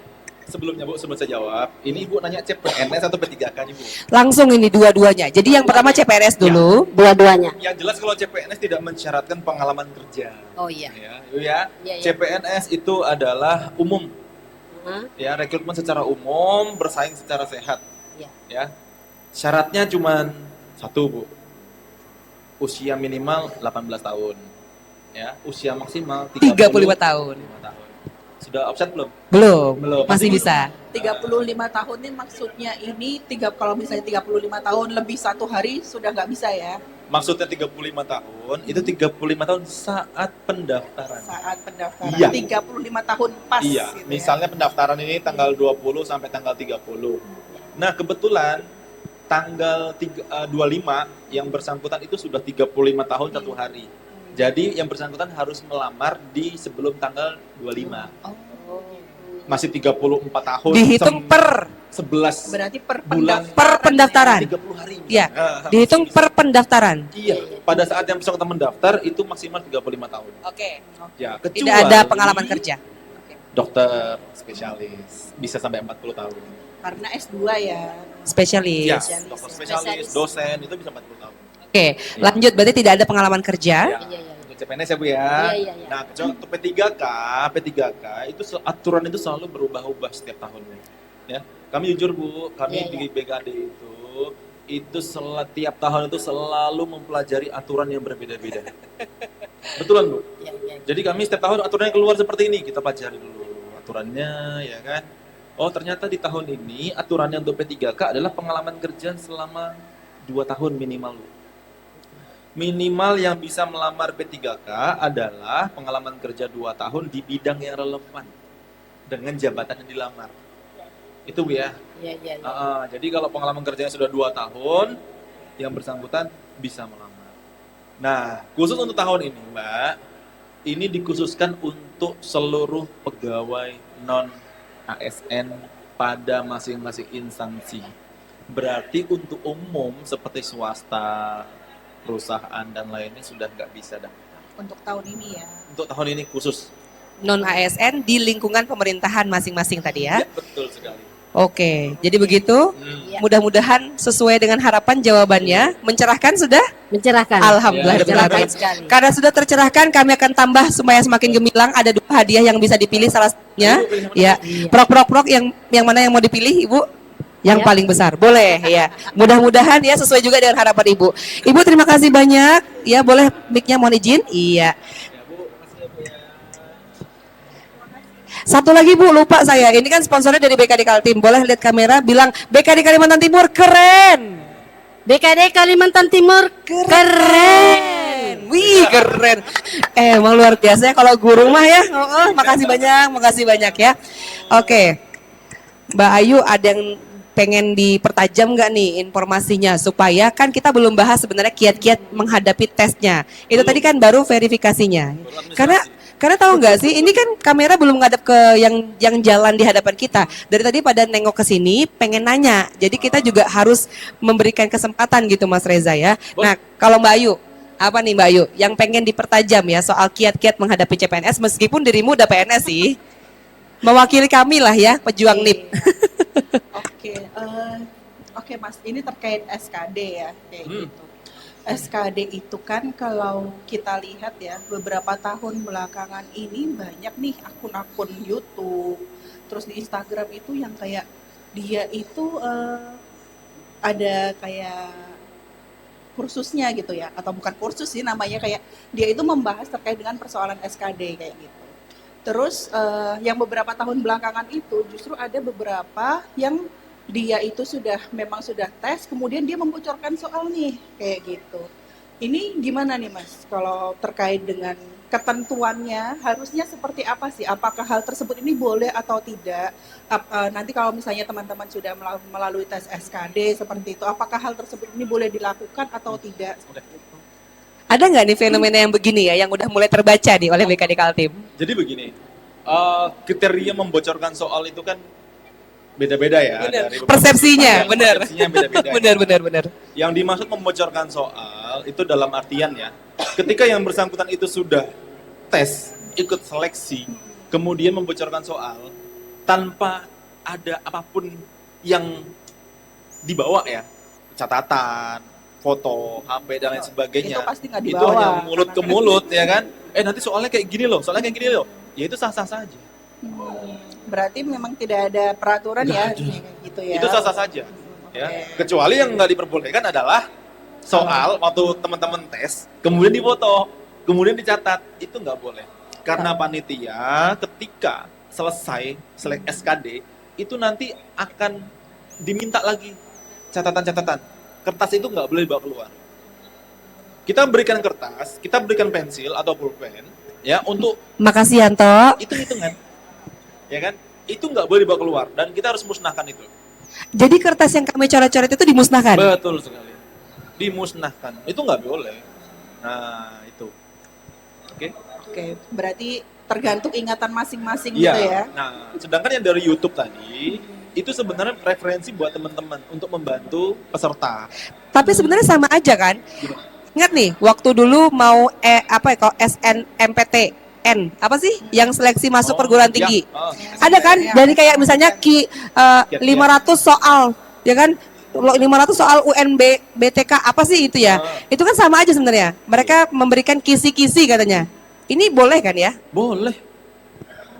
Sebelum saya jawab, ini Ibu nanya CPNS atau P3K nih Bu? Langsung ini dua-duanya. Jadi yang pertama CPNS dulu. Dua-duanya. Yang jelas kalau CPNS tidak mensyaratkan pengalaman kerja. Oh iya. Ya, Ibu ya. Iya, iya. CPNS itu adalah umum. Hah? Ya, rekrutmen secara umum, bersaing secara sehat. Iya. Ya. Syaratnya cuman Satu, Bu. Usia minimal 18 tahun. Ya, usia maksimal 35 tahun. 35 tahun. Sudah offset belum? Belum. Belum. Masih bisa. 35 tahun ini maksudnya ini kalau misalnya 35 tahun lebih 1 hari sudah nggak bisa ya Maksudnya 35 tahun, itu 35 tahun saat pendaftaran. saat pendaftaran. Iya. 35 tahun pas. Iya, gitu ya. misalnya pendaftaran ini tanggal 20 sampai tanggal 30. Nah, kebetulan tanggal 25 yang bersangkutan itu sudah 35 tahun 1 hari. Jadi yang bersangkutan harus melamar di sebelum tanggal 25. Oh. Masih 34 tahun. Dihitung per 11 Berarti per bulan pendaftaran. 30 hari. Ya, Nah, dihitung per pendaftaran. Iya, pada saat yang bersangkutan mendaftar itu maksimal 35 tahun. Oke. Ya, kecuali Tidak ada pengalaman kerja. dokter spesialis bisa sampai 40 tahun. karena S2 ya. Spesialis. Ya, Spesialis. dokter spesialis, dosen itu bisa 40 tahun. Oke, lanjut berarti tidak ada pengalaman kerja. Ya, Iya, iya. untuk CPNS ya Bu ya. Iya, iya, iya. Nah, kecuali untuk P3K itu aturan itu selalu berubah-ubah setiap tahunnya. Ya, kami jujur Bu, kami Iya, di BKD itu setiap tahun itu selalu mempelajari aturan yang berbeda-beda. Betulan Bu? Iya, iya. Jadi kami setiap tahun aturannya keluar seperti ini, kita pelajari dulu aturannya, ya kan? Oh ternyata di tahun ini aturannya untuk P3K adalah pengalaman kerja selama 2 tahun minimal. Bu. Minimal yang bisa melamar P3K adalah pengalaman kerja 2 tahun di bidang yang relevan dengan jabatan yang dilamar. Itu Bu ya. Iya, iya, iya. Jadi kalau pengalaman kerjanya sudah 2 tahun, yang bersangkutan bisa melamar. Nah, khusus untuk tahun ini, Mbak, ini dikhususkan untuk seluruh pegawai non ASN pada masing-masing instansi. Berarti untuk umum seperti swasta, perusahaan dan lainnya sudah nggak bisa dah. Untuk tahun ini ya. Untuk tahun ini khusus. Non ASN di lingkungan pemerintahan masing-masing tadi ya. Ya, betul sekali. Oke, jadi begitu. Iya. Mudah-mudahan sesuai dengan harapan jawabannya. Mencerahkan sudah? Mencerahkan. Alhamdulillah. Ya, Mencerahkan. Mencerahkan sekali. Karena sudah tercerahkan, kami akan tambah supaya semakin gemilang. Ada 2 hadiah yang bisa dipilih salah satunya. Ya, Iya. prok yang mana yang mau dipilih, Ibu? Yang Ya. paling besar. Boleh ya. Mudah-mudahan ya sesuai juga dengan harapan Ibu. Ibu terima kasih banyak. Ya, boleh mic-nya mohon izin? Iya. Ya, Bu, makasih ya, Bu ya. Satu lagi Bu, lupa saya. Ini kan sponsornya dari BKD Kaltim. Boleh lihat kamera bilang BKD Kalimantan Timur keren. BKD Kalimantan Timur keren. Wih, keren. Emang luar biasa ya kalau guru mah ya. Makasih banyak ya. Oke. Mbak Ayu ada yang pengen dipertajam nggak nih informasinya supaya kan kita belum bahas sebenarnya kiat-kiat menghadapi tesnya. Itu tadi kan baru verifikasinya. Karena tahu nggak sih, ini kan kamera belum ngadap ke yang jalan di hadapan kita. Dari tadi pada nengok ke sini, pengen nanya. Jadi kita juga harus memberikan kesempatan gitu, Mas Reza ya. Nah, kalau Mbak Ayu, apa nih Mbak Ayu, yang pengen dipertajam ya soal kiat-kiat menghadapi CPNS, meskipun dirimu udah PNS sih, mewakili kami lah ya, pejuang NIP. Oke Mas, ini terkait SKD ya kayak Hmm. gitu. SKD itu kan kalau kita lihat ya beberapa tahun belakangan ini banyak nih akun-akun YouTube, terus di Instagram itu yang kayak dia itu ada kayak kursusnya gitu ya, atau bukan kursus sih namanya, kayak dia itu membahas terkait dengan persoalan SKD kayak gitu. Terus yang beberapa tahun belakangan itu justru ada beberapa yang dia itu memang sudah tes, kemudian dia membocorkan soal nih, kayak gitu. Ini gimana nih Mas, kalau terkait dengan ketentuannya harusnya seperti apa sih? Apakah hal tersebut ini boleh atau tidak? Nanti kalau misalnya teman-teman sudah melalui tes SKD seperti itu, apakah hal tersebut ini boleh dilakukan atau tidak? Seperti itu. Ada nggak nih fenomena yang begini ya, yang udah mulai terbaca nih oleh BKD Kaltim? Jadi begini, kriteria membocorkan soal itu kan beda-beda ya. Bener. Dari beberapa Persepsinya, pertanyaan, bener. Persepsinya beda-beda. Benar. Yang dimaksud membocorkan soal itu dalam artian ya, ketika yang bersangkutan itu sudah tes, ikut seleksi, kemudian membocorkan soal tanpa ada apapun yang dibawa ya, catatan, foto, HP dan lain sebagainya. Itu pasti nggak Itu dibawa. hanya mulut ke mulut ya kan. Nanti soalnya kayak gini loh, Ya itu sah-sah saja. Berarti memang tidak ada peraturan Nggak ya, ada. kayak gitu ya. Itu sah-sah saja. Ya. Oke. Kecuali yang nggak diperbolehkan adalah soal waktu teman-teman tes, kemudian difoto, kemudian dicatat, itu nggak boleh. Karena panitia ketika selesai selek SKD, itu nanti akan diminta lagi catatan-catatan. Kertas itu nggak boleh dibawa keluar. Kita berikan kertas, kita berikan pensil atau pulpen, ya untuk Makasih Yanto. hitung-hitungan, ya kan? Itu nggak boleh dibawa keluar dan kita harus musnahkan itu. Jadi kertas yang kami coret-coret itu dimusnahkan. Betul sekali, dimusnahkan. Itu nggak boleh. Nah itu, oke? Oke, berarti tergantung ingatan masing-masing Iya. gitu ya. Nah, sedangkan yang dari YouTube tadi itu sebenarnya referensi buat teman-teman untuk membantu peserta. Tapi sebenarnya sama aja kan? Ingat nih, waktu dulu mau kalau SNMPTN apa sih yang seleksi masuk perguruan tinggi? Ya. Oh, Ada kan? Ya. Jadi kayak misalnya 500 soal, ya kan? 500 soal UNB BTK apa sih itu ya? Itu kan sama aja sebenarnya. Mereka memberikan kisi-kisi katanya. Ini boleh kan ya? boleh.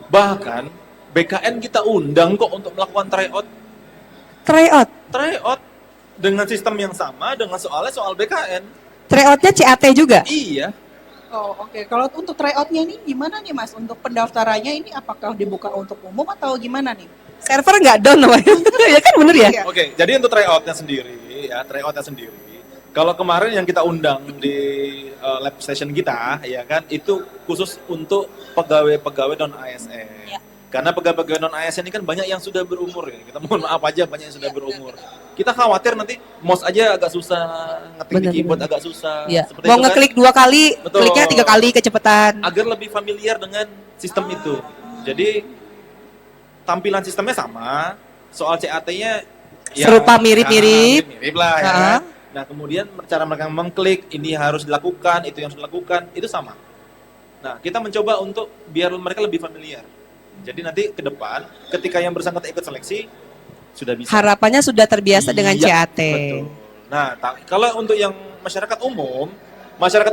Bahkan BKN kita undang kok untuk melakukan tryout. Tryout. Tryout dengan sistem yang sama dengan soalnya soal BKN. Tryoutnya CAT juga. Iya. Oh, oke. Kalau untuk tryoutnya ini gimana nih Mas? Untuk pendaftarannya ini apakah dibuka untuk umum atau gimana nih? Server nggak down namanya. Ya kan bener ya? Iya. Oke, jadi untuk tryoutnya sendiri, kalau kemarin yang kita undang di lab session kita, ya kan, itu khusus untuk pegawai-pegawai non ASN. Ya. Karena pegawai-pegawai non ASN ini kan banyak yang sudah berumur ya. Kita mohon maaf aja banyak yang sudah berumur. Kita khawatir nanti mouse aja agak susah, ngetik di Bener, keyboard bener. agak susah. Iya. Seperti Mau itu kan. ngeklik 2 kali, Betul. kliknya 3 kali kecepatan. Agar lebih familiar dengan sistem itu. Jadi tampilan sistemnya sama, soal CAT-nya Serupa, mirip-mirip. mirip lah ya. Ha-ha. Kan? Nah, kemudian cara mereka mengklik ini harus dilakukan, itu yang harus dilakukan, itu sama. Nah, kita mencoba untuk biar mereka lebih familiar. Jadi nanti ke depan ketika yang bersangkutan ikut seleksi sudah bisa. Harapannya sudah terbiasa dengan Iya, CAT. Betul. Nah, kalau untuk yang masyarakat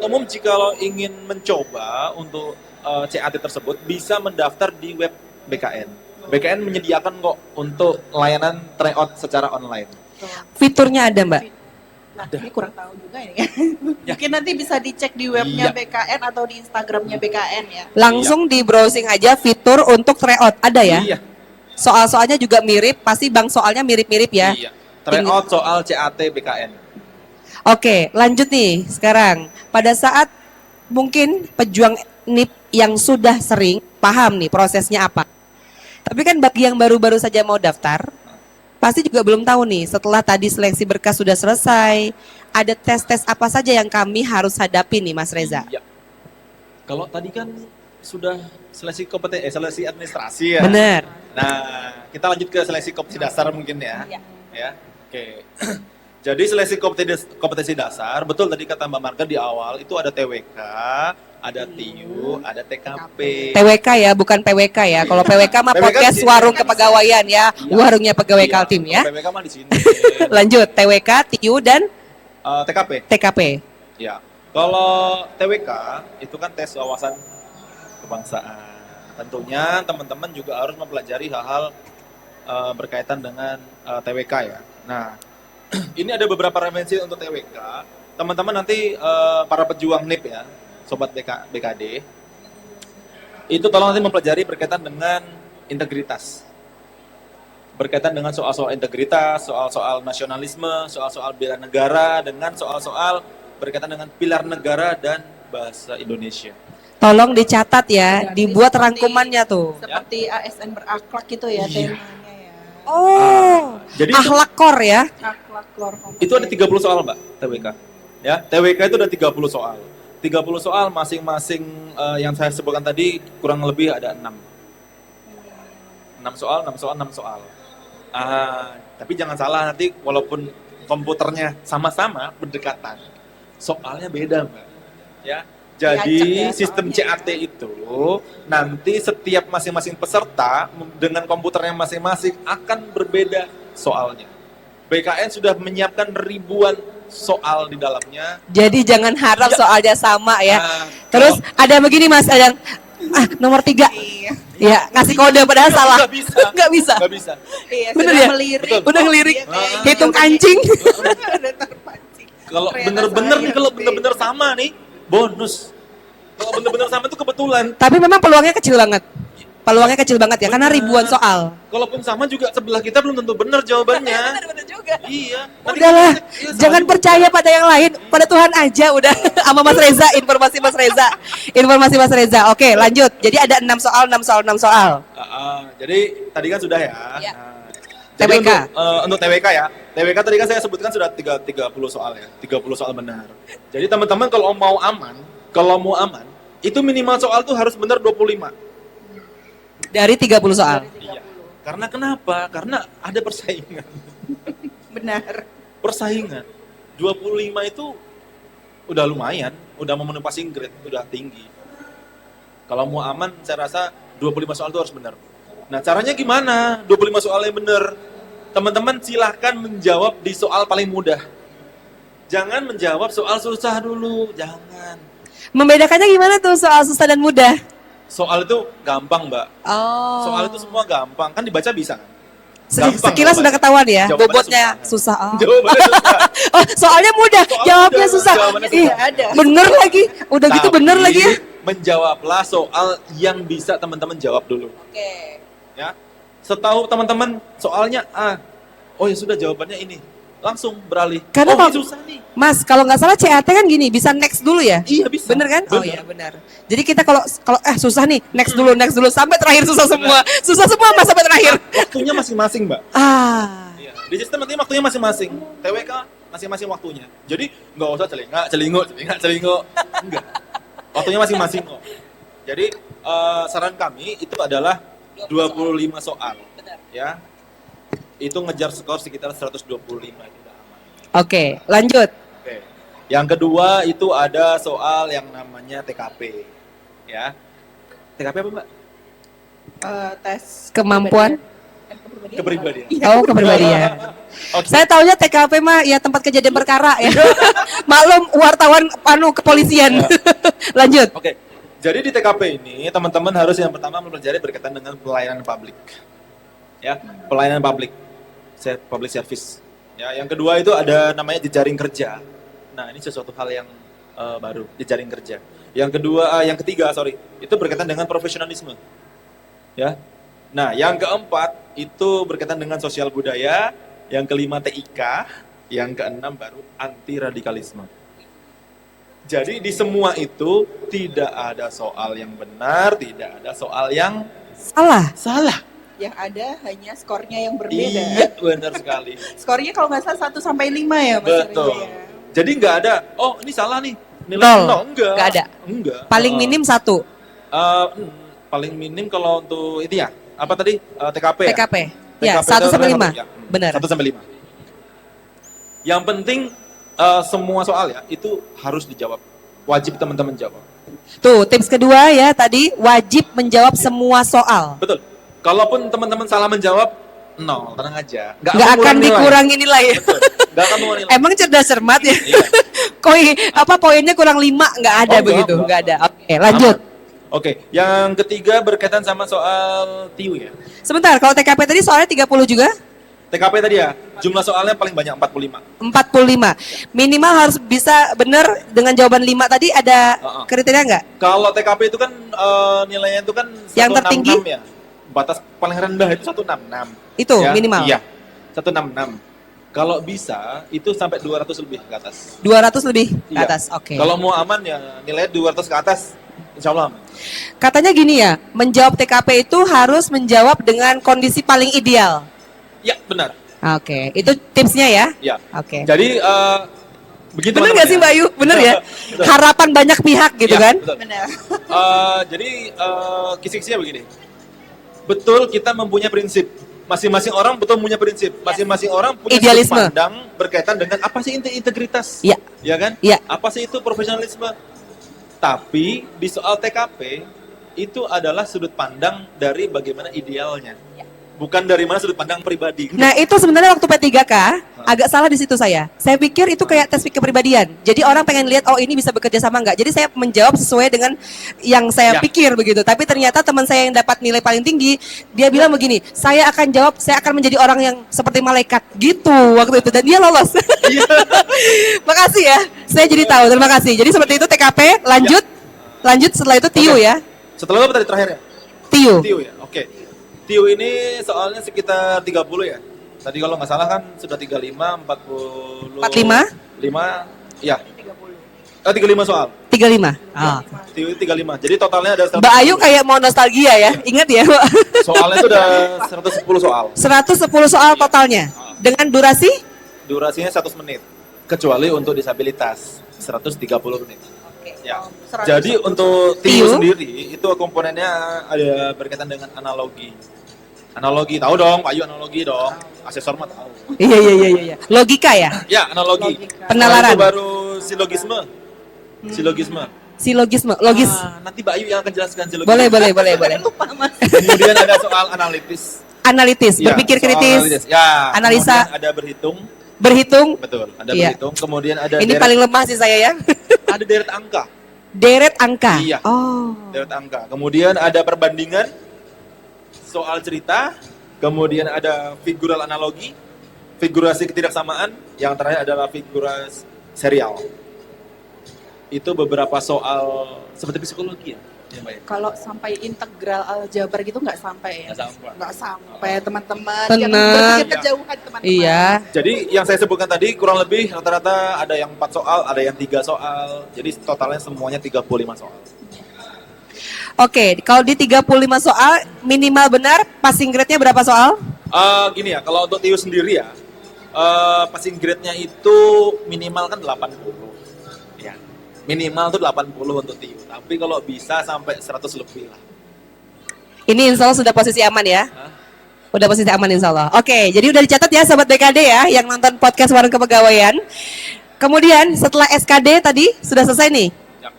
umum jika ingin mencoba untuk CAT tersebut bisa mendaftar di web BKN. BKN menyediakan kok untuk layanan tryout secara online. Fiturnya ada, Mbak. Nah, ini kurang tahu juga ini. Ya. Mungkin nanti bisa dicek di webnya Iya. BKN atau di Instagramnya BKN ya. Langsung di browsing aja fitur untuk tryout. Ada ya? Iya. Soal-soalnya juga mirip, pasti bang soalnya mirip-mirip ya. Iya. Tryout soal CAT BKN. Oke, lanjut nih sekarang. Pada saat mungkin pejuang NIP yang sudah sering paham nih prosesnya apa. Tapi kan bagi yang baru-baru saja mau daftar, pasti juga belum tahu nih setelah tadi seleksi berkas sudah selesai, ada tes-tes apa saja yang kami harus hadapi nih Mas Reza. Iya. Kalau tadi kan sudah seleksi seleksi administrasi ya. Bener. Nah, kita lanjut ke seleksi kompetensi dasar mungkin ya. Iya. Ya. Oke. Jadi seleksi kompetensi dasar, betul tadi kata Mbak Marga di awal itu ada TWK, ada TIU, ada TKP. TWK ya, bukan PWK ya. Kalau PWK mah PWK podcast di sini. warung kepegawaian ya, Iya. warungnya pegawai Iya, Kaltim ya. kalau PWK mah di sini. Lanjut, TWK, TIU dan TKP. TKP. Ya. Kalau TWK itu kan tes wawasan kebangsaan. Tentunya teman-teman juga harus mempelajari hal-hal berkaitan dengan TWK ya. Nah, ini ada beberapa referensi untuk TWK. Teman-teman nanti para pejuang NIP ya, sobat BKD, itu tolong nanti mempelajari berkaitan dengan integritas. Berkaitan dengan soal-soal integritas, soal-soal nasionalisme, soal-soal bela negara, dengan soal-soal berkaitan dengan pilar negara dan bahasa Indonesia. Tolong dicatat ya, Berarti dibuat seperti- rangkumannya tuh. Seperti ASN berakhlak gitu ya Iya. temanya ya. Oh, Jadi itu, akhlak kor ya. Akhlak lor itu ada 30 soal, Mbak, TWK. Ya, TWK itu ada 30 soal. 30 soal masing-masing yang saya sebutkan tadi kurang lebih ada 6. 6 soal, 6 soal, 6 soal. Tapi jangan salah nanti walaupun komputernya sama-sama berdekatan, soalnya beda, Mbak. Ya. Jadi Diacak ya sistem soalnya. CAT itu nanti setiap masing-masing peserta dengan komputernya masing-masing akan berbeda soalnya. BKN sudah menyiapkan ribuan soal di dalamnya. Jadi jangan harap Ya. soalnya sama ya. Nah, Terus ada begini Mas, ada yang nomor 3. Iya. Ya, ngasih kode padahal salah. Nggak bisa. Nggak bisa. Nggak bisa. Iya, Bener sudah ya? melirik. Betul. Udah ngelirik. Iya, kayaknya Hitung udah- kancing. Udah terpancing. Kalau Ternyata bener-bener nih, saya kalau SD. bener-bener sama nih, bonus. Kalau bener-bener sama itu kebetulan. Tapi memang peluangnya kecil banget. Peluangnya kecil banget ya, karena Benar. ribuan soal. Kalaupun sama juga sebelah kita belum tentu bener jawabannya. Bener juga. Iya. Nanti Udahlah, kita- iya, salah jangan juga. percaya pada yang lain, pada Tuhan aja udah. Sama Mas Reza, informasi Mas Reza. Informasi Mas Reza. Oke, lanjut. Jadi ada 6 soal, 6 soal, 6 soal. Jadi tadi kan sudah ya. Iya. Nah, jadi TWK. untuk TWK ya. TWK tadi kan saya sebutkan sudah 30 soal ya. 30 soal benar. Jadi teman-teman kalau mau aman, itu minimal soal tuh harus benar 25. Dari 30 soal. Iya. Karena kenapa? Karena ada persaingan. Benar. Persaingan. 25 itu udah lumayan, udah memenuhi passing grade, udah tinggi. Kalau mau aman, saya rasa 25 soal itu harus benar. Nah, caranya gimana? 25 soal yang benar. Teman-teman silahkan menjawab di soal paling mudah. Jangan menjawab soal susah dulu, jangan. Membedakannya gimana tuh soal susah dan mudah? Soal itu gampang, Mbak. Oh. Soal itu semua gampang, kan dibaca bisa kan? Sekilas Gampang sudah jawabannya. ketahuan ya, Jawabannya bobotnya susah. Oh. Jawabannya susah. Oh, soalnya mudah, Soalnya jawabnya mudah, susah. jawabannya Ih, susah. Ada. bener lagi, udah gitu Tapi bener lagi ya. menjawablah soal yang bisa teman-teman jawab dulu. Oke. Ya. Setahu teman-teman soalnya A. Oh ya sudah jawabannya ini. Langsung beralih. Karena oh, kalau- ini susah nih. Mas, kalau nggak salah CAT kan gini, bisa next dulu ya? Iya bisa. Bener kan? Oh Bener. iya benar. Jadi kita kalau susah nih, next dulu sampai terakhir susah semua. Susah semua Mas sampai terakhir. Waktunya masing-masing, Mbak. Ah. Iya. Di sistem nanti waktunya masing-masing. TWK masing-masing waktunya. Jadi nggak usah celinguk. Enggak. Waktunya masing-masing kok. Jadi saran kami itu adalah 25 soal. Ya. Itu ngejar skor sekitar 125 itu udah aman. Oke, lanjut. Oke. Yang kedua itu ada soal yang namanya TKP. Ya. TKP apa, Mbak? Tes Kemampuan. Kepribadian. Oh, kepribadian. Oke. Saya taunya TKP mah ya tempat kejadian perkara ya. Maklum wartawan kepolisian. Lanjut. Oke. Jadi di TKP ini teman-teman harus yang pertama mempelajari berkaitan dengan pelayanan publik. Ya, pelayanan publik. Public service. Ya, yang kedua itu ada namanya jejaring kerja. Nah, ini sesuatu hal yang baru, jejaring kerja. Yang ketiga, itu berkaitan dengan profesionalisme. Ya. Nah, yang keempat itu berkaitan dengan sosial budaya, yang kelima TIK, yang keenam baru anti radikalisme. Jadi di semua itu tidak ada soal yang benar, tidak ada soal yang salah. yang ada hanya skornya yang berbeda. Iya, benar sekali. Skornya kalau nggak salah 1 sampai 5 ya, Mas Betul. Reza, ya? Jadi nggak ada, oh ini salah nih, nilai Nol. nol. Enggak. Nggak ada. Enggak. Paling minim 1 Paling minim kalau untuk itu ya, apa tadi? TKP ya? TKP. Ya, TKP 1 sampai itu 5. ya. Benar. 1 sampai 5. Yang penting semua soal ya, itu harus dijawab. Wajib teman-teman jawab. Tuh, tips kedua ya tadi wajib menjawab semua soal. Betul. Kalaupun teman-teman salah menjawab, nol, tenang aja. Nggak akan dikurangi nilai. Betul. Nggak akan mengurangi nilai. Emang cerdas cermat ya? Iya. Poinnya kurang 5 nggak ada Oh, begitu, enggak. nggak ada. Oke, lanjut. Aman. Oke, yang ketiga berkaitan sama soal TIU ya. Sebentar, kalau TKP tadi soalnya 30 juga? TKP tadi ya, jumlah soalnya paling banyak 45. 45. Minimal harus bisa benar dengan jawaban 5 tadi ada kriteria nggak? Kalau TKP itu kan nilainya itu kan Yang 166 tertinggi? ya. Batas paling rendah itu 166. Itu Ya, minimal. Iya. 166. Kalau bisa itu sampai 200 lebih ke atas. 200 lebih ke Iya. atas. Oke. Kalau mau aman ya nilainya 200 ke atas, insya Allah aman. Katanya gini ya, menjawab TKP itu harus menjawab dengan kondisi paling ideal. Ya, benar. Oke, itu tipsnya ya. Ya. Oke. Jadi begitu Bener nggak sih Mbak Ayu? Bener ya? Betul. Harapan banyak pihak gitu Iya, kan? betul. Benar. Jadi kisi-kisinya begini. Betul kita mempunyai prinsip. Masing-masing orang betul punya prinsip. Masing-masing orang punya sudut Idealisme. pandang berkaitan dengan apa sih integritas. Iya. Ya kan? Iya. Apa sih itu profesionalisme? Tapi di soal TKP itu adalah sudut pandang dari bagaimana idealnya. bukan dari mana sudut pandang pribadi. Nah itu sebenarnya waktu P3K agak salah di situ saya. Saya pikir itu kayak tes kepribadian. Jadi orang pengen lihat oh ini bisa bekerja sama nggak. Jadi saya menjawab sesuai dengan yang saya Ya. pikir begitu. Tapi ternyata teman saya yang dapat nilai paling tinggi dia bilang begini, saya akan jawab, saya akan menjadi orang yang seperti malaikat gitu waktu itu dan dia lolos. Iya. Makasih ya, saya jadi tahu. Terima kasih. Jadi seperti itu TKP. Lanjut setelah itu TIU ya. Setelah apa tadi terakhir ya? TIU. TIU ya, oke. TIU ini soalnya sekitar 30 ya. Tadi kalau nggak salah kan sudah 35, 40... 45? 5, ya. 35 soal. 35. Oh. TIU 35. Jadi totalnya ada 110. Mbak Ayu kayak mau nostalgia ya. Ingat ya, Mbak. Soalnya itu udah 110 soal. 110 soal totalnya. Dengan durasi? Durasinya 100 menit. Kecuali untuk disabilitas 130 menit. Ya. 100. Jadi untuk TIU TIU sendiri itu komponennya ada berkaitan dengan analogi. Analogi tahu dong, Pak Ayu analogi dong. Asesor mah tahu. Iya. Logika ya? Ya, analogi. Logika. Penalaran. Setelah itu baru silogisme. Silogisme. Silogisme, logis. Nanti Mbak Ayu yang akan jelaskan silogisme. Boleh. Lupa Mas. Kemudian ada soal analitis. Analitis, Ya, berpikir soal kritis, analitis. Ya, analisa. kemudian ada berhitung. berhitung. Betul, ada Iya. berhitung. Kemudian ada Ini deret, paling lemah sih saya ya. ada deret angka. Deret angka. Iya. Oh. Deret angka. Kemudian ada perbandingan, soal cerita, kemudian ada figural analogi, figurasi ketidaksamaan, yang terakhir adalah figurasi serial. Itu beberapa soal seperti psikologi ya. Ya, Mbak ya? Kalau sampai integral aljabar gitu nggak sampai ya? Nggak sampai. Nggak sampai teman-teman. Tenang. Jangan berpikir kejauhan teman-teman. Iya. Jadi yang saya sebutkan tadi kurang lebih rata-rata ada yang 4 soal, ada yang 3 soal. Jadi totalnya semuanya 35 soal. Oke, kalau di 35 soal minimal benar passing grade-nya berapa soal? Gini ya, kalau untuk TIU sendiri ya, passing grade-nya itu minimal kan 80. Ya. Minimal tuh 80 untuk TIU. Tapi kalau bisa sampai 100 lebih lah. Ini insya Allah sudah posisi aman ya? Hah? Udah posisi aman insya Allah. Oke, jadi udah dicatat ya Sobat BKD ya yang nonton podcast Warung Kepegawaian. Kemudian setelah SKD tadi sudah selesai nih. Ya.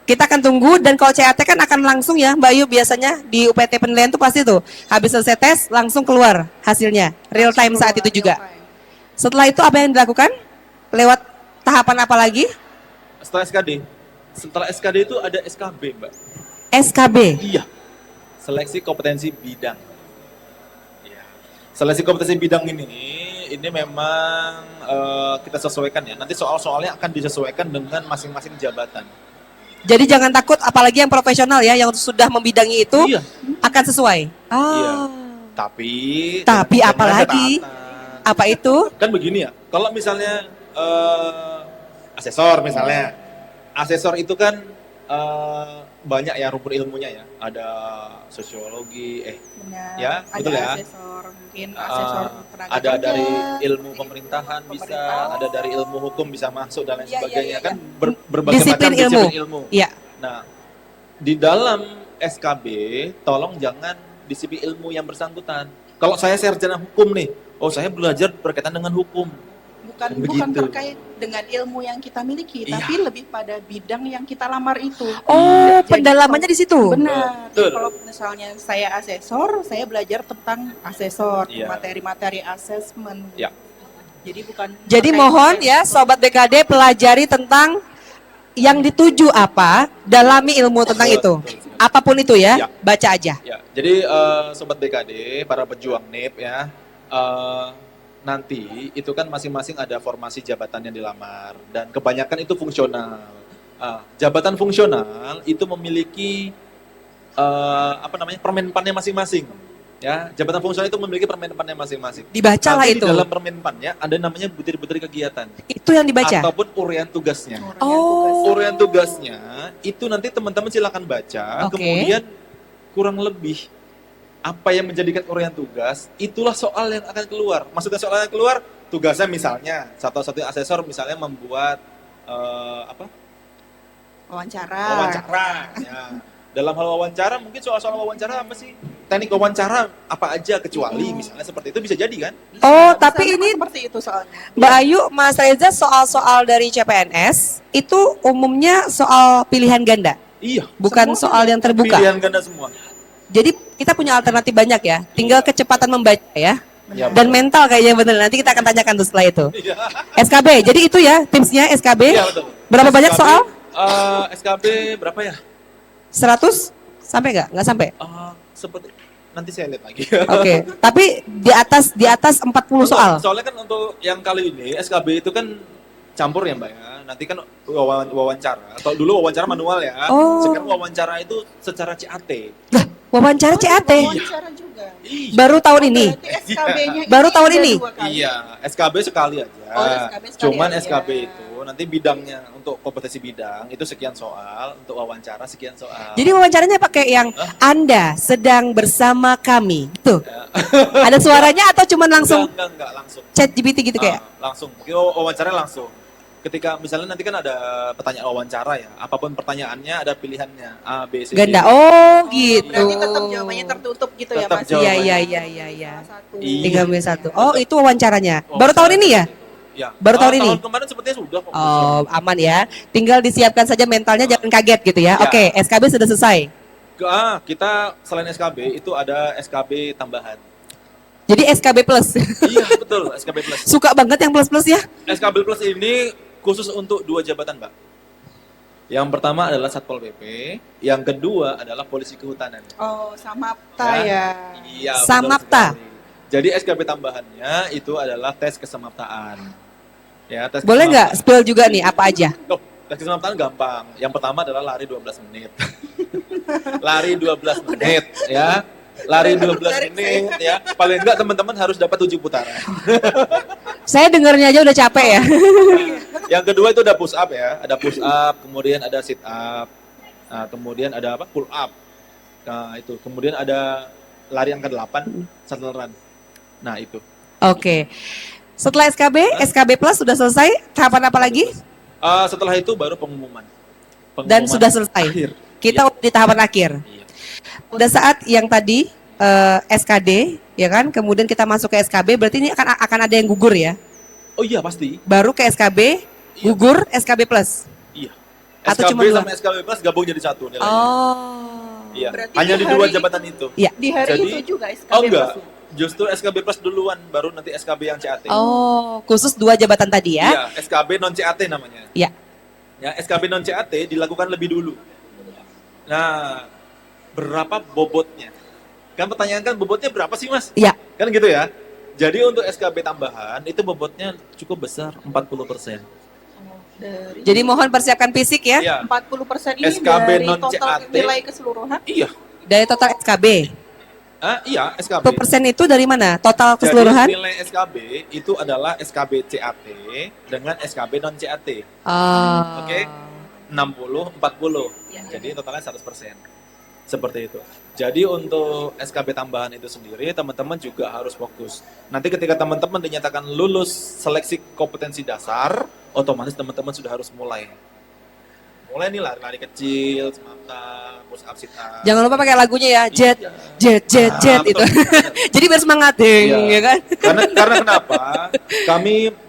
Kita akan tunggu dan kalau CAT kan akan langsung ya Mbak Ayu biasanya di UPT penilaian tuh pasti tuh. Habis selesai tes langsung keluar hasilnya. Real time saat itu juga. Setelah itu apa yang dilakukan? Lewat tahapan apa lagi? Setelah SKD itu ada SKB, Mbak. SKB. Iya. Seleksi kompetensi bidang. Iya. Seleksi kompetensi bidang ini memang kita sesuaikan ya. Nanti soal-soalnya akan disesuaikan dengan masing-masing jabatan. Jadi jangan takut apalagi yang profesional ya yang sudah membidangi itu Iya. akan sesuai. Iya. Ah. Tapi Tapi dengan apa lagi? catatan. Apa itu? Kan begini ya. Kalau misalnya asesor misalnya. Asesor itu kan banyak ya rumpun ilmunya ya. Ada sosiologi, Benar. Ya, ada betul ya. asesor, mungkin asesor tenaga ada kerja, dari ilmu pemerintahan bisa, Pemerintahan. ada dari ilmu hukum bisa masuk dan lain Iya, iya, sebagainya iya, kan berbagai Disiplin macam ilmu. disiplin ilmu. Iya. Nah, di dalam SKB tolong jangan disiplin ilmu yang bersangkutan. Kalau saya sarjana hukum nih, oh saya belajar berkaitan dengan hukum. bukan Begitu. terkait dengan ilmu yang kita miliki, Iya. tapi lebih pada bidang yang kita lamar itu. Oh, Jadi pendalamannya di situ. Benar. Betul. Jadi kalau misalnya saya asesor, saya belajar tentang asesor, Iya. materi-materi asesmen. Ya. Jadi bukan. Jadi terkait mohon dengan- ya Sobat BKD pelajari tentang yang dituju apa, dalami ilmu tentang Betul, itu. betul. Apapun itu ya, Ya. baca aja. Ya, jadi sobat BKD, para pejuang NIP ya, nanti itu kan masing-masing ada formasi jabatan yang dilamar dan kebanyakan itu fungsional. Jabatan fungsional itu memiliki permenpannya masing-masing. Ya, jabatan fungsional itu memiliki permenpannya masing-masing. Dibacalah Nanti itu. Di dalam permenpannya ada namanya butir-butir kegiatan Itu yang dibaca. ataupun urian tugasnya. Oh. Urian tugasnya itu nanti teman-teman silakan baca, Oke. kemudian kurang lebih apa yang menjadikan urian tugas, itulah soal yang akan keluar. Maksudnya soal yang keluar, tugasnya misalnya satu-satu asesor misalnya membuat Wawancara. wawancara. Ya. Dalam hal wawancara mungkin soal-soal wawancara apa sih? Teknik wawancara apa aja kecuali misalnya seperti itu bisa jadi kan? Oh, Bisa tapi memang ini seperti itu soalnya. Mbak Ayu, Mas Reza soal-soal dari CPNS itu umumnya soal pilihan ganda, Iya. bukan Semua soal yang terbuka. Pilihan ganda semua. Jadi kita punya alternatif banyak ya. Tinggal kecepatan membaca ya. Ya, Dan betul. mental kayaknya bener. Nanti kita akan tanyakan tuh setelah itu. Iya. SKB. Jadi itu ya tipsnya SKB. Iya, betul. Berapa banyak SKB, soal? SKB berapa ya? 100? Sampai nggak? Nggak sampai. Seperti nanti saya lihat lagi. Oke. Tapi di atas 40 soal. Soalnya kan untuk yang kali ini SKB itu kan campur ya Mbak ya. Nanti kan wawancara. Atau dulu wawancara manual ya. Oh. Sekarang wawancara itu secara CAT. Lah, wawancara CAT. Wawancara juga. Iya. Baru tahun ini. Berarti SKB-nya Baru tahun udah ini? 2 kali. Iya, SKB sekali aja. Oh, SKB sekali Cuman aja. SKB itu nanti bidangnya untuk kompetensi bidang itu sekian soal, untuk wawancara sekian soal. Jadi wawancaranya pakai yang Anda sedang bersama kami. Tuh. Ada suaranya atau cuman langsung enggak langsung. chat GPT gitu kayak? Langsung. Wawancara langsung. Ketika misalnya nanti kan ada pertanyaan wawancara ya, apapun pertanyaannya ada pilihannya A, B, C, D. Ganda. Oh, gitu. Berarti tetap jawabannya tertutup gitu ya Tetap Mas? jawabannya. Iya. Salah satu. Iya. 3 Oh, itu wawancaranya. Baru tahun ini ya? Ya. Baru tahun ini? Tahun kemarin sepertinya sudah kok. Oh, aman ya. Tinggal disiapkan saja mentalnya, jangan kaget gitu ya. Ya. Oke, SKB sudah selesai. Kita selain SKB itu ada SKB tambahan. Jadi SKB plus. Iya, betul, SKB plus. Suka banget yang plus-plus ya. SKB plus ini khusus untuk 2 jabatan, Mbak. Yang pertama adalah Satpol PP, yang kedua adalah Polisi Kehutanan. Oh, Samapta ya. Iya, betul Samapta. sekali. Jadi SKB tambahannya itu adalah tes kesamaptaan. Ya, tes Boleh nggak kesamaptaan. spill juga nih apa aja? Oh, tes kesamaptaan gampang. Yang pertama adalah lari 12 menit. Lari 12 menit, ya. Lari 12 menit, ya. Paling enggak teman-teman harus dapat 7 putaran. Saya dengernya aja udah capek ya. Yang kedua itu ada push up ya, ada push up, kemudian ada sit up, nah, kemudian ada apa? Pull up. Nah, itu. Kemudian ada lari angka 8, shuttle run. Nah, itu. Oke. Setelah SKB plus sudah selesai. Tahapan apa lagi? Setelah itu baru pengumuman. Dan sudah selesai. Akhir. Kita udah di tahapan akhir. Iya. Pada saat yang tadi SKD, ya kan? Kemudian kita masuk ke SKB, berarti ini akan ada yang gugur ya. Oh iya pasti. Baru ke SKB, gugur SKB plus. Iya. Atau SKB cuma dua? sama SKB plus gabung jadi satu nilainya. Oh. Iya. Berarti Hanya di di 2 hari jabatan itu- itu. Iya. Di hari Jadi- itu juga SKB Oh enggak. plus-nya. Justru SKB plus duluan, baru nanti SKB yang CAT. Oh, khusus 2 jabatan tadi ya. Iya, SKB non CAT namanya. Iya. Ya, SKB non CAT dilakukan lebih dulu. Nah, berapa bobotnya? Kan pertanyaan kan bobotnya berapa sih, Mas? Iya. Kan gitu ya. Jadi untuk SKB tambahan itu bobotnya cukup besar, 40%. Dari Jadi mohon persiapkan fisik ya. Iya. 40% ini SKB dari non total CAT. nilai keseluruhan. Iya. Dari total SKB. Iya, SKB. 1% itu dari mana? Total Jadi keseluruhan? nilai SKB itu adalah SKB CAT dengan SKB non CAT. Oh. Oke. 60, 40. Iya, Jadi totalnya 100%. Seperti itu. Jadi untuk SKB tambahan itu sendiri, teman-teman juga harus fokus. Nanti ketika teman-teman dinyatakan lulus seleksi kompetensi dasar, otomatis teman-teman sudah harus mulai. Mulai nih lari kecil, semata, push up, sit up. Jangan lupa pakai lagunya ya. Jet, Iya. jet Betul, itu. betul. Jadi biar semangat ding, Iya. ya kan? Karena kenapa?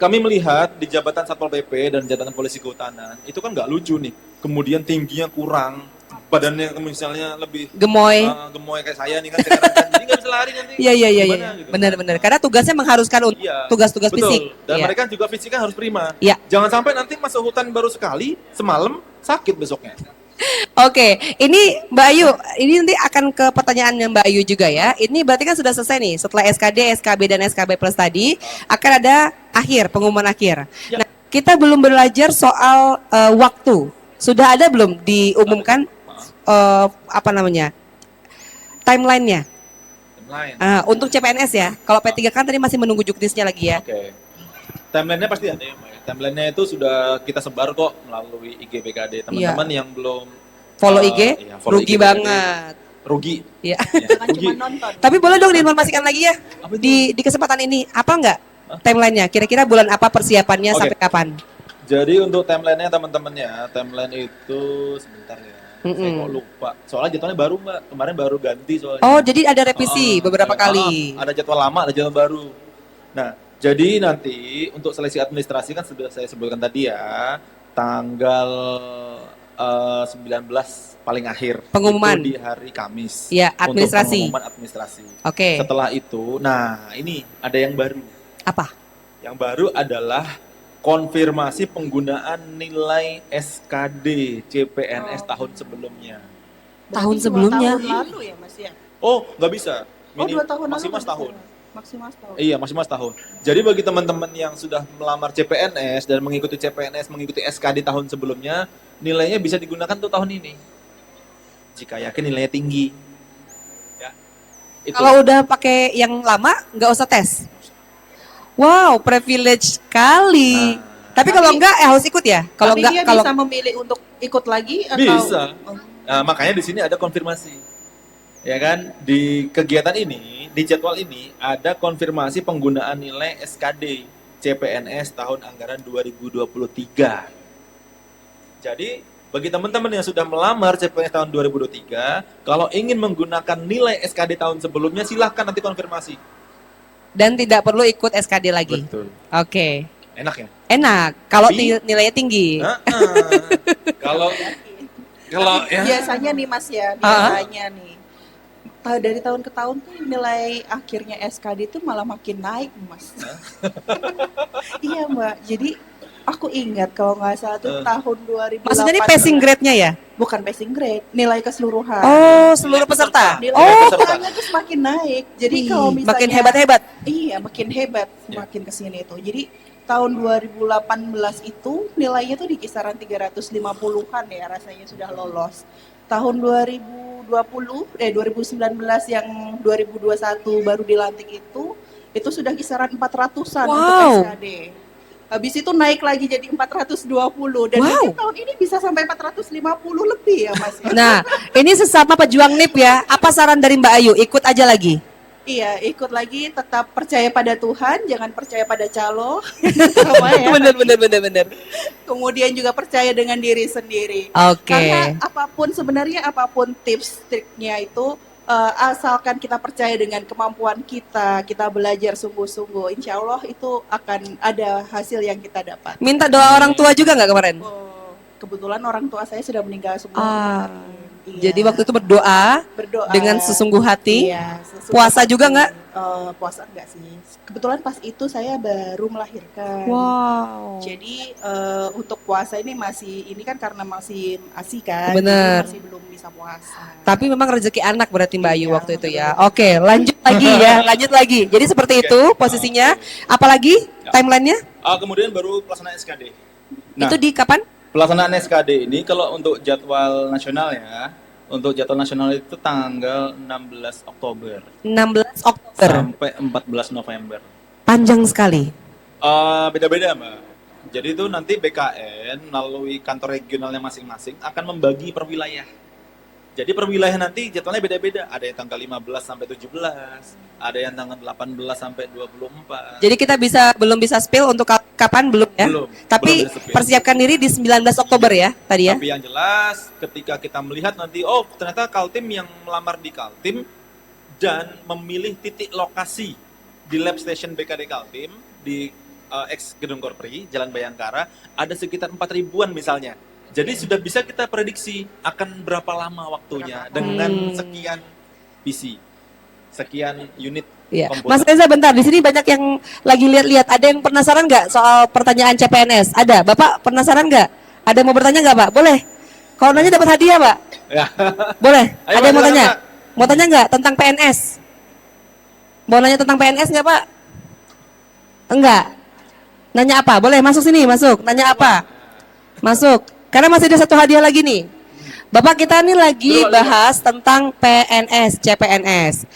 Kami melihat di jabatan Satpol PP dan jabatan Polisi Kehutanan itu kan nggak lucu nih. Kemudian tingginya kurang, badannya misalnya lebih Gemoy. gemoy kayak saya nih kan sekarang kan. Jadi nggak bisa lari nanti. Iya. Gimana gitu? Benar-benar. Karena tugasnya mengharuskan untuk Iya, tugas-tugas betul. fisik. Dan Iya. mereka juga fisiknya harus prima. Iya. Jangan sampai nanti masuk hutan baru sekali, semalam sakit besoknya. Oke, ini Mbak Ayu, ini nanti akan ke pertanyaannya Mbak Ayu juga ya. Ini berarti kan sudah selesai nih. Setelah SKD, SKB dan SKB plus tadi akan ada pengumuman akhir. Ya. Nah, kita belum belajar soal waktu. Sudah ada belum diumumkan apa namanya? Timelinenya. Timeline. Untuk CPNS ya. Kalau P3 kan tadi masih menunggu juknisnya lagi ya. Oke. Timeline-nya pasti ada ya, Mbak. Timeline-nya itu sudah kita sebar kok melalui IG BKD. Teman-teman yang belum Follow IG, iya, follow rugi IG BKD. banget. Rugi. Iya. Ya, Jangan rugi. cuma nonton. Tapi boleh dong diinformasikan lagi ya Apa itu? di kesempatan ini. Apa enggak timelinenya? Kira-kira bulan apa persiapannya Oke. sampai kapan? Jadi untuk timeline-nya teman-teman ya, timeline itu sebentar ya. Saya kok lupa. Soalnya jadwalnya baru, Mbak. Kemarin baru ganti soalnya. Oh, jadi ada revisi beberapa Ada- kali. Ada jadwal lama, ada jadwal baru. Nah, jadi nanti untuk seleksi administrasi kan sudah saya sebutkan tadi ya, tanggal 19 paling akhir. Pengumuman. Itu di hari Kamis. Ya, administrasi. Untuk pengumuman administrasi. Oke. Setelah itu, nah ini ada yang baru. Apa? Yang baru adalah konfirmasi penggunaan nilai SKD CPNS tahun sebelumnya. Tahun Berarti 2 sebelumnya. tahun lalu ya Mas ya? Oh, nggak bisa. Oh 2 tahun lalu. maksimal nggak setahun. bisa. Maksimal setahun. Iya, maksimal setahun. Jadi bagi teman-teman yang sudah melamar CPNS dan mengikuti CPNS, mengikuti SKD tahun sebelumnya, nilainya bisa digunakan untuk tahun ini. Jika yakin nilainya tinggi. Ya. Itu. Kalau udah pakai yang lama nggak usah tes. Wow, privilege sekali. Tapi kalau enggak harus ikut ya. Kalau Tapi enggak dia kalau bisa memilih untuk ikut lagi atau Bisa. Nah, makanya di sini ada konfirmasi. Ya kan? Di kegiatan ini, di jadwal ini ada konfirmasi penggunaan nilai SKD CPNS tahun anggaran 2023. Jadi, bagi teman-teman yang sudah melamar CPNS tahun 2023, kalau ingin menggunakan nilai SKD tahun sebelumnya silahkan nanti konfirmasi. dan tidak perlu ikut SKD lagi. Betul. Oke. Enak ya? Enak kalau Tapi- nilainya tinggi. Kalau ya biasanya nih Mas ya, biasanya nih dari tahun ke tahun tuh nilai akhirnya SKD itu malah makin naik Mas. Iya Mbak, jadi aku ingat kalau nggak salah tuh tahun 2008. Maksudnya ini passing grade-nya ya? Bukan passing grade, nilai keseluruhan. Oh, seluruh peserta. Nilai Oh, pesertanya tuh semakin naik. Jadi Wih, kalau misalnya makin hebat-hebat. Iya, makin hebat semakin kesini itu. Jadi tahun 2018 itu nilainya tuh di kisaran 350-an ya rasanya sudah lolos. Tahun 2019 yang 2021 baru dilantik itu sudah kisaran 400-an untuk Wow. SKD. Habis itu naik lagi jadi 420 dan Wow. mungkin tahun ini bisa sampai 450 lebih ya Mas. Ya? Nah, ini sesama pejuang NIP ya. Apa saran dari Mbak Ayu? Ikut aja lagi. Iya, ikut lagi, tetap percaya pada Tuhan, jangan percaya pada calo. Sama ya. Bener. Kemudian juga percaya dengan diri sendiri. Oke. Karena apapun tips triknya itu asalkan kita percaya dengan kemampuan kita belajar sungguh-sungguh, insya Allah itu akan ada hasil yang kita dapat. Minta doa orang tua juga nggak kemarin? Oh, kebetulan orang tua saya sudah meninggal semua. Ah, kemarin. Iya. Jadi waktu itu berdoa berdoa dengan sesungguh hati. Iya, sesungguh Puasa hati. juga nggak? Puasa enggak sih. Kebetulan pas itu saya baru melahirkan. Wow. Jadi untuk puasa ini kan karena masih ASI kan. Bener. Jadi masih belum bisa puasa. Tapi memang rezeki anak berarti Mbak Ayu Iya, waktu itu ya. betul. Oke, lanjut lagi ya, lanjut lagi. Jadi seperti itu posisinya. Apalagi timelinenya? kemudian baru pelaksanaan SKD. Nah, Itu di kapan? pelaksanaan SKD ini kalau untuk jadwal nasional ya, untuk jadwal nasional itu tanggal 16 Oktober 16 Oktober. sampai 14 November. Panjang sekali. Beda-beda Mbak. Jadi itu nanti BKN melalui kantor regionalnya masing-masing akan membagi per wilayah. Jadi per wilayah nanti jadwalnya beda-beda. Ada yang tanggal 15 sampai 17, ada yang tanggal 18 sampai 24. Jadi kita belum bisa spill untuk kapan belum ya? Belum. Tapi Belum bisa spill. persiapkan diri di 19 Oktober ya tadi ya. Tapi yang jelas ketika kita melihat nanti, oh ternyata Kaltim yang melamar di Kaltim dan memilih titik lokasi di lab station BKD Kaltim di ex Gedung Korpri, Jalan Bayangkara, ada sekitar 4.000-an misalnya. Jadi sudah bisa kita prediksi akan berapa lama waktunya dengan sekian PC, sekian unit Iya. komputer. Mas Reza bentar, di sini banyak yang lagi lihat-lihat. Ada yang penasaran nggak soal pertanyaan CPNS? Ada, Bapak penasaran nggak? Ada yang mau bertanya nggak Pak? Boleh. Kalau nanya dapat hadiah Pak? Ya. Boleh. Ayo, Ada yang mau Pak, tanya? silakan, Mau tanya nggak tentang PNS? Mau nanya tentang PNS nggak Pak? Enggak. Nanya apa? Boleh masuk sini, masuk. Nanya apa? Masuk. Karena masih ada satu hadiah lagi nih. Bapak kita nih lagi bahas tentang PNS, CPNS.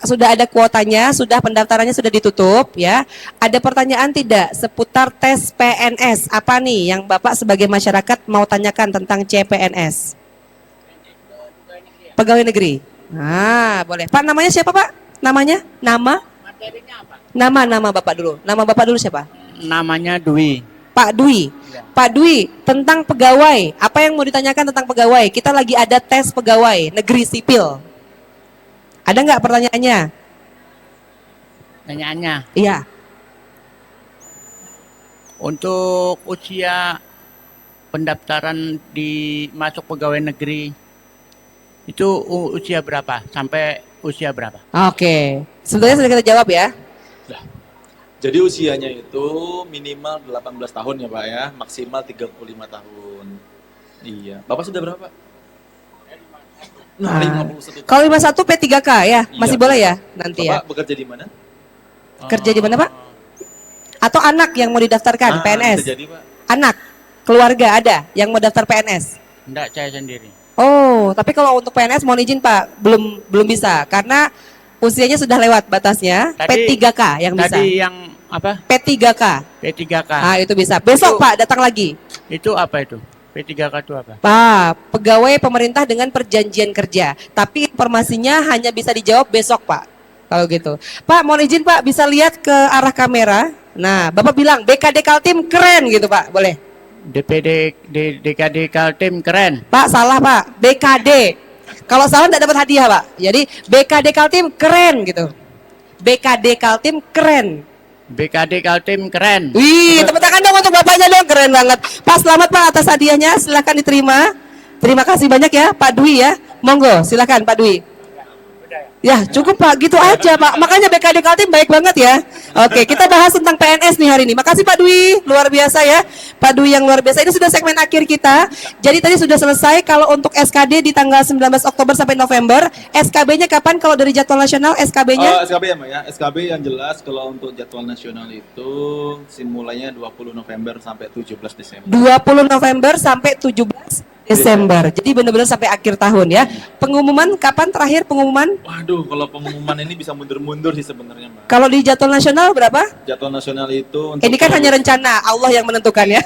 Sudah ada kuotanya, sudah pendaftarannya sudah ditutup ya. Ada pertanyaan tidak seputar tes PNS? Apa nih yang Bapak sebagai masyarakat mau tanyakan tentang CPNS? Pegawai negeri. Nah, boleh. Pak namanya siapa Pak? Namanya? Nama? Nama Bapak dulu. Nama Bapak dulu siapa? Namanya Dwi. Pak Dwi. Pak Dwi, tentang pegawai. Apa yang mau ditanyakan tentang pegawai? Kita lagi ada tes pegawai negeri sipil. Ada nggak pertanyaannya? Pertanyaannya, Iya. untuk usia pendaftaran di masuk pegawai negeri itu usia berapa? Sampai usia berapa? Oke. Sebetulnya sudah kita jawab ya. Jadi usianya itu minimal 18 tahun ya Pak ya, maksimal 35 tahun. Iya. Bapak sudah berapa? Nah, 51 tahun. Kalau 51 P3K ya, masih Iya. boleh ya nanti ya. Bapak bekerja di mana? Kerja di mana, Pak? Atau anak yang mau didaftarkan PNS? Bisa jadi Pak. Anak, keluarga ada yang mau daftar PNS? Enggak, saya sendiri. Oh, tapi kalau untuk PNS mohon izin Pak, belum bisa karena usianya sudah lewat batasnya. Tadi- P3K yang bisa. Tadi yang apa? P3K. P3K. Ah, itu bisa. Besok Pak datang lagi. Itu apa itu? P3K itu apa? Pak, pegawai pemerintah dengan perjanjian kerja. Tapi informasinya hanya bisa dijawab besok, Pak. Kalau gitu. Pak, mohon izin Pak, bisa lihat ke arah kamera. Nah, Bapak bilang BKD Kaltim keren gitu, Pak. Boleh? DKD Kaltim keren. Pak, salah, Pak. BKD. Kalau salah tidak dapat hadiah, Pak. Jadi BKD Kaltim keren gitu. BKD Kaltim keren. BKD Kaltim keren. Wih, tepuk tangan dong untuk Bapaknya dong, keren banget. Pak, selamat Pak atas hadiahnya, silahkan diterima. Terima kasih banyak ya, Pak Dwi ya. Monggo, silahkan Pak Dwi. Ya, cukup Pak, gitu aja Pak. Makanya BKD Kaltim baik banget ya. Oke, kita bahas tentang PNS nih hari ini. Makasih Pak Dwi, luar biasa ya. Pak Dwi yang luar biasa. Ini sudah segmen akhir kita. Jadi tadi sudah selesai kalau untuk SKD di tanggal 19 Oktober sampai November. SKB-nya kapan kalau dari jadwal nasional SKB-nya? SKB ya Mbak ya. SKB yang jelas kalau untuk jadwal nasional itu simulainya 20 November sampai 17 Desember. 20 November sampai 17 Desember. Jadi benar-benar sampai akhir tahun ya. Pengumuman kapan terakhir pengumuman? Waduh, kalau pengumuman ini bisa mundur-mundur sih sebenarnya Mbak. Kalau di jadwal nasional berapa? Jadwal nasional itu untuk Ini kan hanya rencana, Allah yang menentukan ya.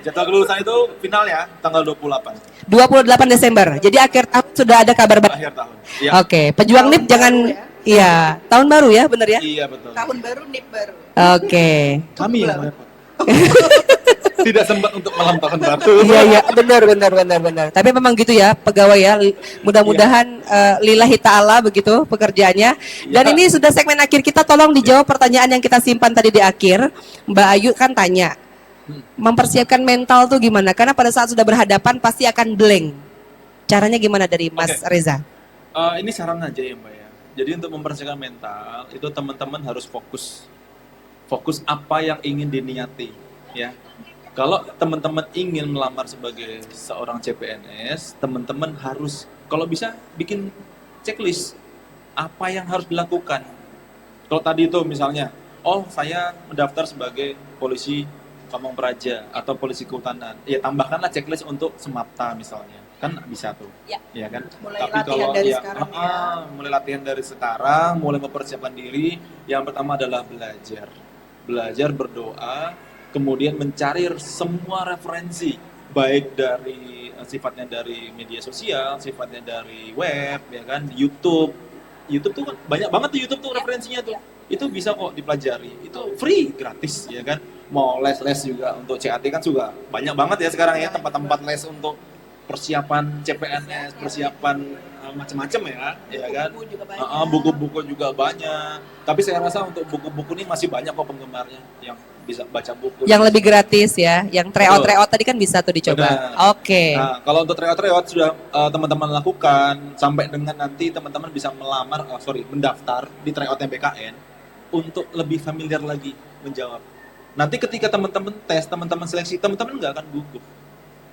jadwal kelulusan itu final ya tanggal 28 28 Desember. Jadi akhir tahun sudah ada kabar baik. akhir tahun. Iya. Oke, pejuang Tahun NIP jangan baru ya. iya, tahun baru ya, benar ya? Iya betul. Tahun baru, NIP baru. Oke. Kami yang repot. Tidak sempat untuk malam tahun baru. Iya iya, benar. Tapi memang gitu ya, pegawai ya. Mudah-mudahan lillahi taala begitu pekerjaannya. Dan Iya. ini sudah segmen akhir kita, tolong dijawab pertanyaan yang kita simpan tadi di akhir. Mbak Ayu kan tanya, mempersiapkan mental tuh gimana? Karena pada saat sudah berhadapan pasti akan blank. Caranya gimana dari Mas Oke. Reza? Ini saran aja ya Mbak ya. Jadi untuk mempersiapkan mental itu teman-teman harus fokus. Fokus apa yang ingin diniati ya. Kalau teman-teman ingin melamar sebagai seorang CPNS, teman-teman harus kalau bisa bikin checklist apa yang harus dilakukan. Kalau tadi itu misalnya, oh saya mendaftar sebagai polisi Pamong Praja atau polisi kehutanan, ya tambahkanlah checklist untuk Semapta misalnya, kan bisa tuh, ya kan. Mulai Tapi latihan kalau dari ya, sekarang ya. mulai latihan dari sekarang, mulai mempersiapkan diri. Yang pertama adalah belajar berdoa, kemudian mencari semua referensi, baik dari sifatnya dari media sosial, sifatnya dari web, ya kan, YouTube tuh kan banyak banget tuh YouTube tuh referensinya tuh. Itu bisa kok dipelajari, itu free, gratis, ya kan. Mau les juga untuk CAT kan juga banyak banget ya sekarang ya tempat-tempat les untuk persiapan CPNS, persiapan macam-macam ya kan. Buku juga banyak. Buku-buku juga banyak. Tapi saya rasa untuk buku-buku ini masih banyak kok penggemarnya yang bisa baca buku. Yang lebih gratis ya, yang tryout tadi kan bisa tuh dicoba. Benar. Oke. Nah, kalau untuk tryout sudah teman-teman lakukan sampai dengan nanti teman-teman bisa mendaftar di tryout BKN untuk lebih familiar lagi menjawab. Nanti ketika teman-teman tes, teman-teman seleksi, teman-teman nggak akan gugup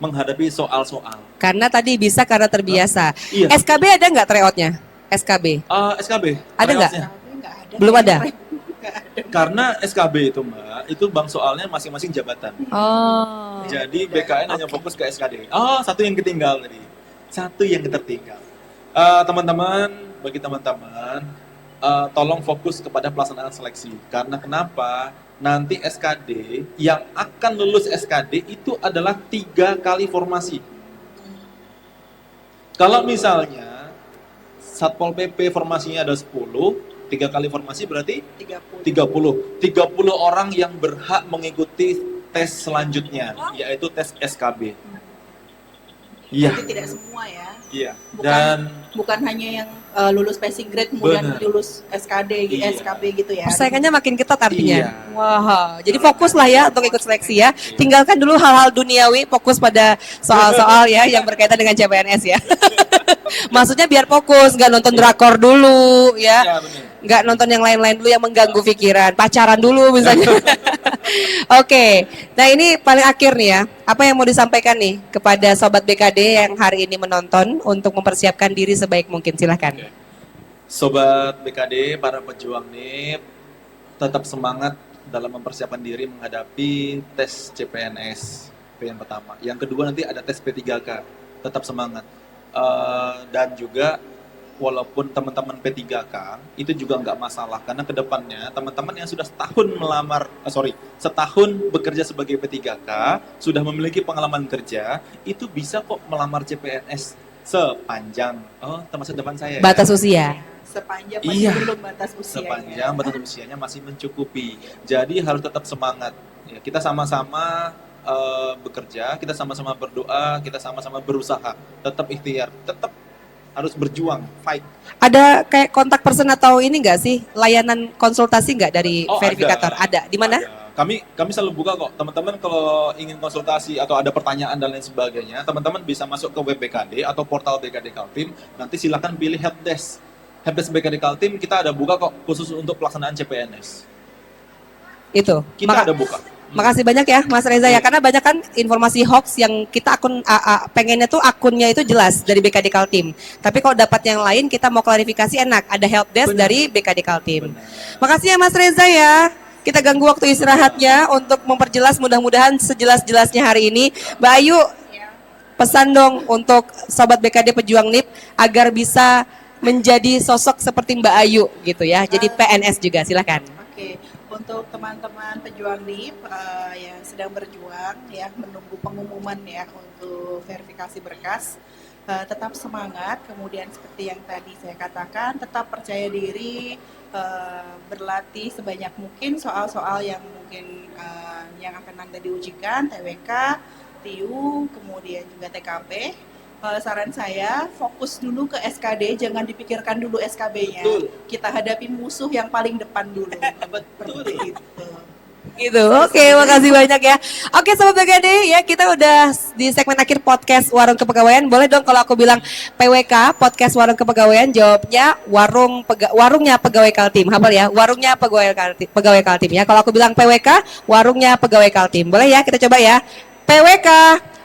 menghadapi soal-soal. Karena tadi bisa karena terbiasa. Iya. SKB ada nggak tryoutnya? SKB? SKB. Ada nggak? tryoutnya. Nggak ada. Belum ada? Nggak ada. Karena SKB itu Mbak, itu bang soalnya masing-masing jabatan. Oh. Jadi BKN hanya fokus ke SKD. Satu yang ketinggal tadi. Satu yang tertinggal. Teman-teman, bagi teman-teman, tolong fokus kepada pelaksanaan seleksi. Karena kenapa? Nanti SKD, yang akan lulus SKD itu adalah 3 kali formasi. Kalau misalnya Satpol PP formasinya ada 10, 3 kali formasi berarti 30. 30 orang yang berhak mengikuti tes selanjutnya, yaitu tes SKB. Iya. Jadi tidak semua ya. Iya. Bukan- Dan Bukan hanya yang lulus passing grade kemudian Benar. lulus SKD, Iya. SKB gitu ya. Persaingannya makin ketat artinya. Iya. Wah, jadi fokus lah ya untuk ikut seleksi ya. Tinggalkan dulu hal-hal duniawi, fokus pada soal-soal ya yang berkaitan dengan CPNS ya. Maksudnya biar fokus, nggak nonton drakor dulu ya. ya benar. Nggak nonton yang lain-lain dulu yang mengganggu pikiran, pacaran dulu misalnya. Oke, nah ini paling akhir nih ya. Apa yang mau disampaikan nih kepada sobat BKD yang hari ini menonton untuk mempersiapkan diri sebaik mungkin? Silahkan. Oke. Sobat BKD, para pejuang NIP, tetap semangat dalam mempersiapkan diri menghadapi tes CPNS yang pertama. Yang kedua nanti ada tes P3K, tetap semangat. Dan juga walaupun teman-teman P3K itu juga nggak masalah karena kedepannya teman-teman yang sudah setahun bekerja sebagai P3K sudah memiliki pengalaman kerja itu bisa kok melamar CPNS sepanjang termasuk depan saya ya. Batas usia. Sepanjang masih Iya. belum batas usianya. Sepanjang batas usianya masih mencukupi. Jadi harus tetap semangat. Ya, kita sama-sama bekerja, kita sama-sama berdoa, kita sama-sama berusaha, tetap ikhtiar, tetap harus berjuang, fight. Ada kayak kontak person atau ini nggak sih layanan konsultasi nggak dari verifikator? Ada. Di mana? Ada. Kami selalu buka kok. Teman-teman kalau ingin konsultasi atau ada pertanyaan dan lain sebagainya, teman-teman bisa masuk ke web BKD atau portal BKD Kaltim. Nanti silakan pilih helpdesk. Helpdesk BKD Kaltim kita ada buka kok khusus untuk pelaksanaan CPNS. Itu. Kita ada buka. Makasih banyak ya Mas Reza ya, karena banyak kan informasi hoax yang kita pengennya tuh akunnya itu jelas dari BKD Kaltim. Tapi kalau dapat yang lain kita mau klarifikasi enak, ada helpdesk Benar. dari BKD Kaltim. Benar. Makasih ya Mas Reza ya. Kita ganggu waktu istirahatnya untuk memperjelas, mudah-mudahan sejelas-jelasnya hari ini. Mbak Ayu, pesan dong untuk sobat BKD Pejuang NIP agar bisa menjadi sosok seperti Mbak Ayu gitu ya. Jadi PNS juga, silakan. Oke, untuk teman-teman pejuang NIP yang sedang berjuang ya menunggu pengumuman ya untuk verifikasi berkas, tetap semangat. Kemudian seperti yang tadi saya katakan, tetap percaya diri, berlatih sebanyak mungkin soal-soal yang mungkin yang akan Anda diujikan, TWK, TIU, kemudian juga TKP. Saran saya fokus dulu ke SKD, jangan dipikirkan dulu SKB-nya. Betul. Kita hadapi musuh yang paling depan dulu. Seperti itu. Gitu. Oke, makasih banyak ya. Oke, sobat BKD ya, kita udah di segmen akhir podcast Warung Kepegawaian. Boleh dong kalau aku bilang PWK, podcast Warung Kepegawaian, jawabnya warungnya pegawai Kaltim. Hafal ya, warungnya pegawai Kaltim ya. Kalau aku bilang PWK, warungnya pegawai Kaltim. Boleh ya, kita coba ya. PWK,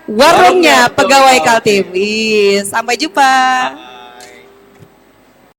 warungnya pegawai Kaltim. Sampai jumpa.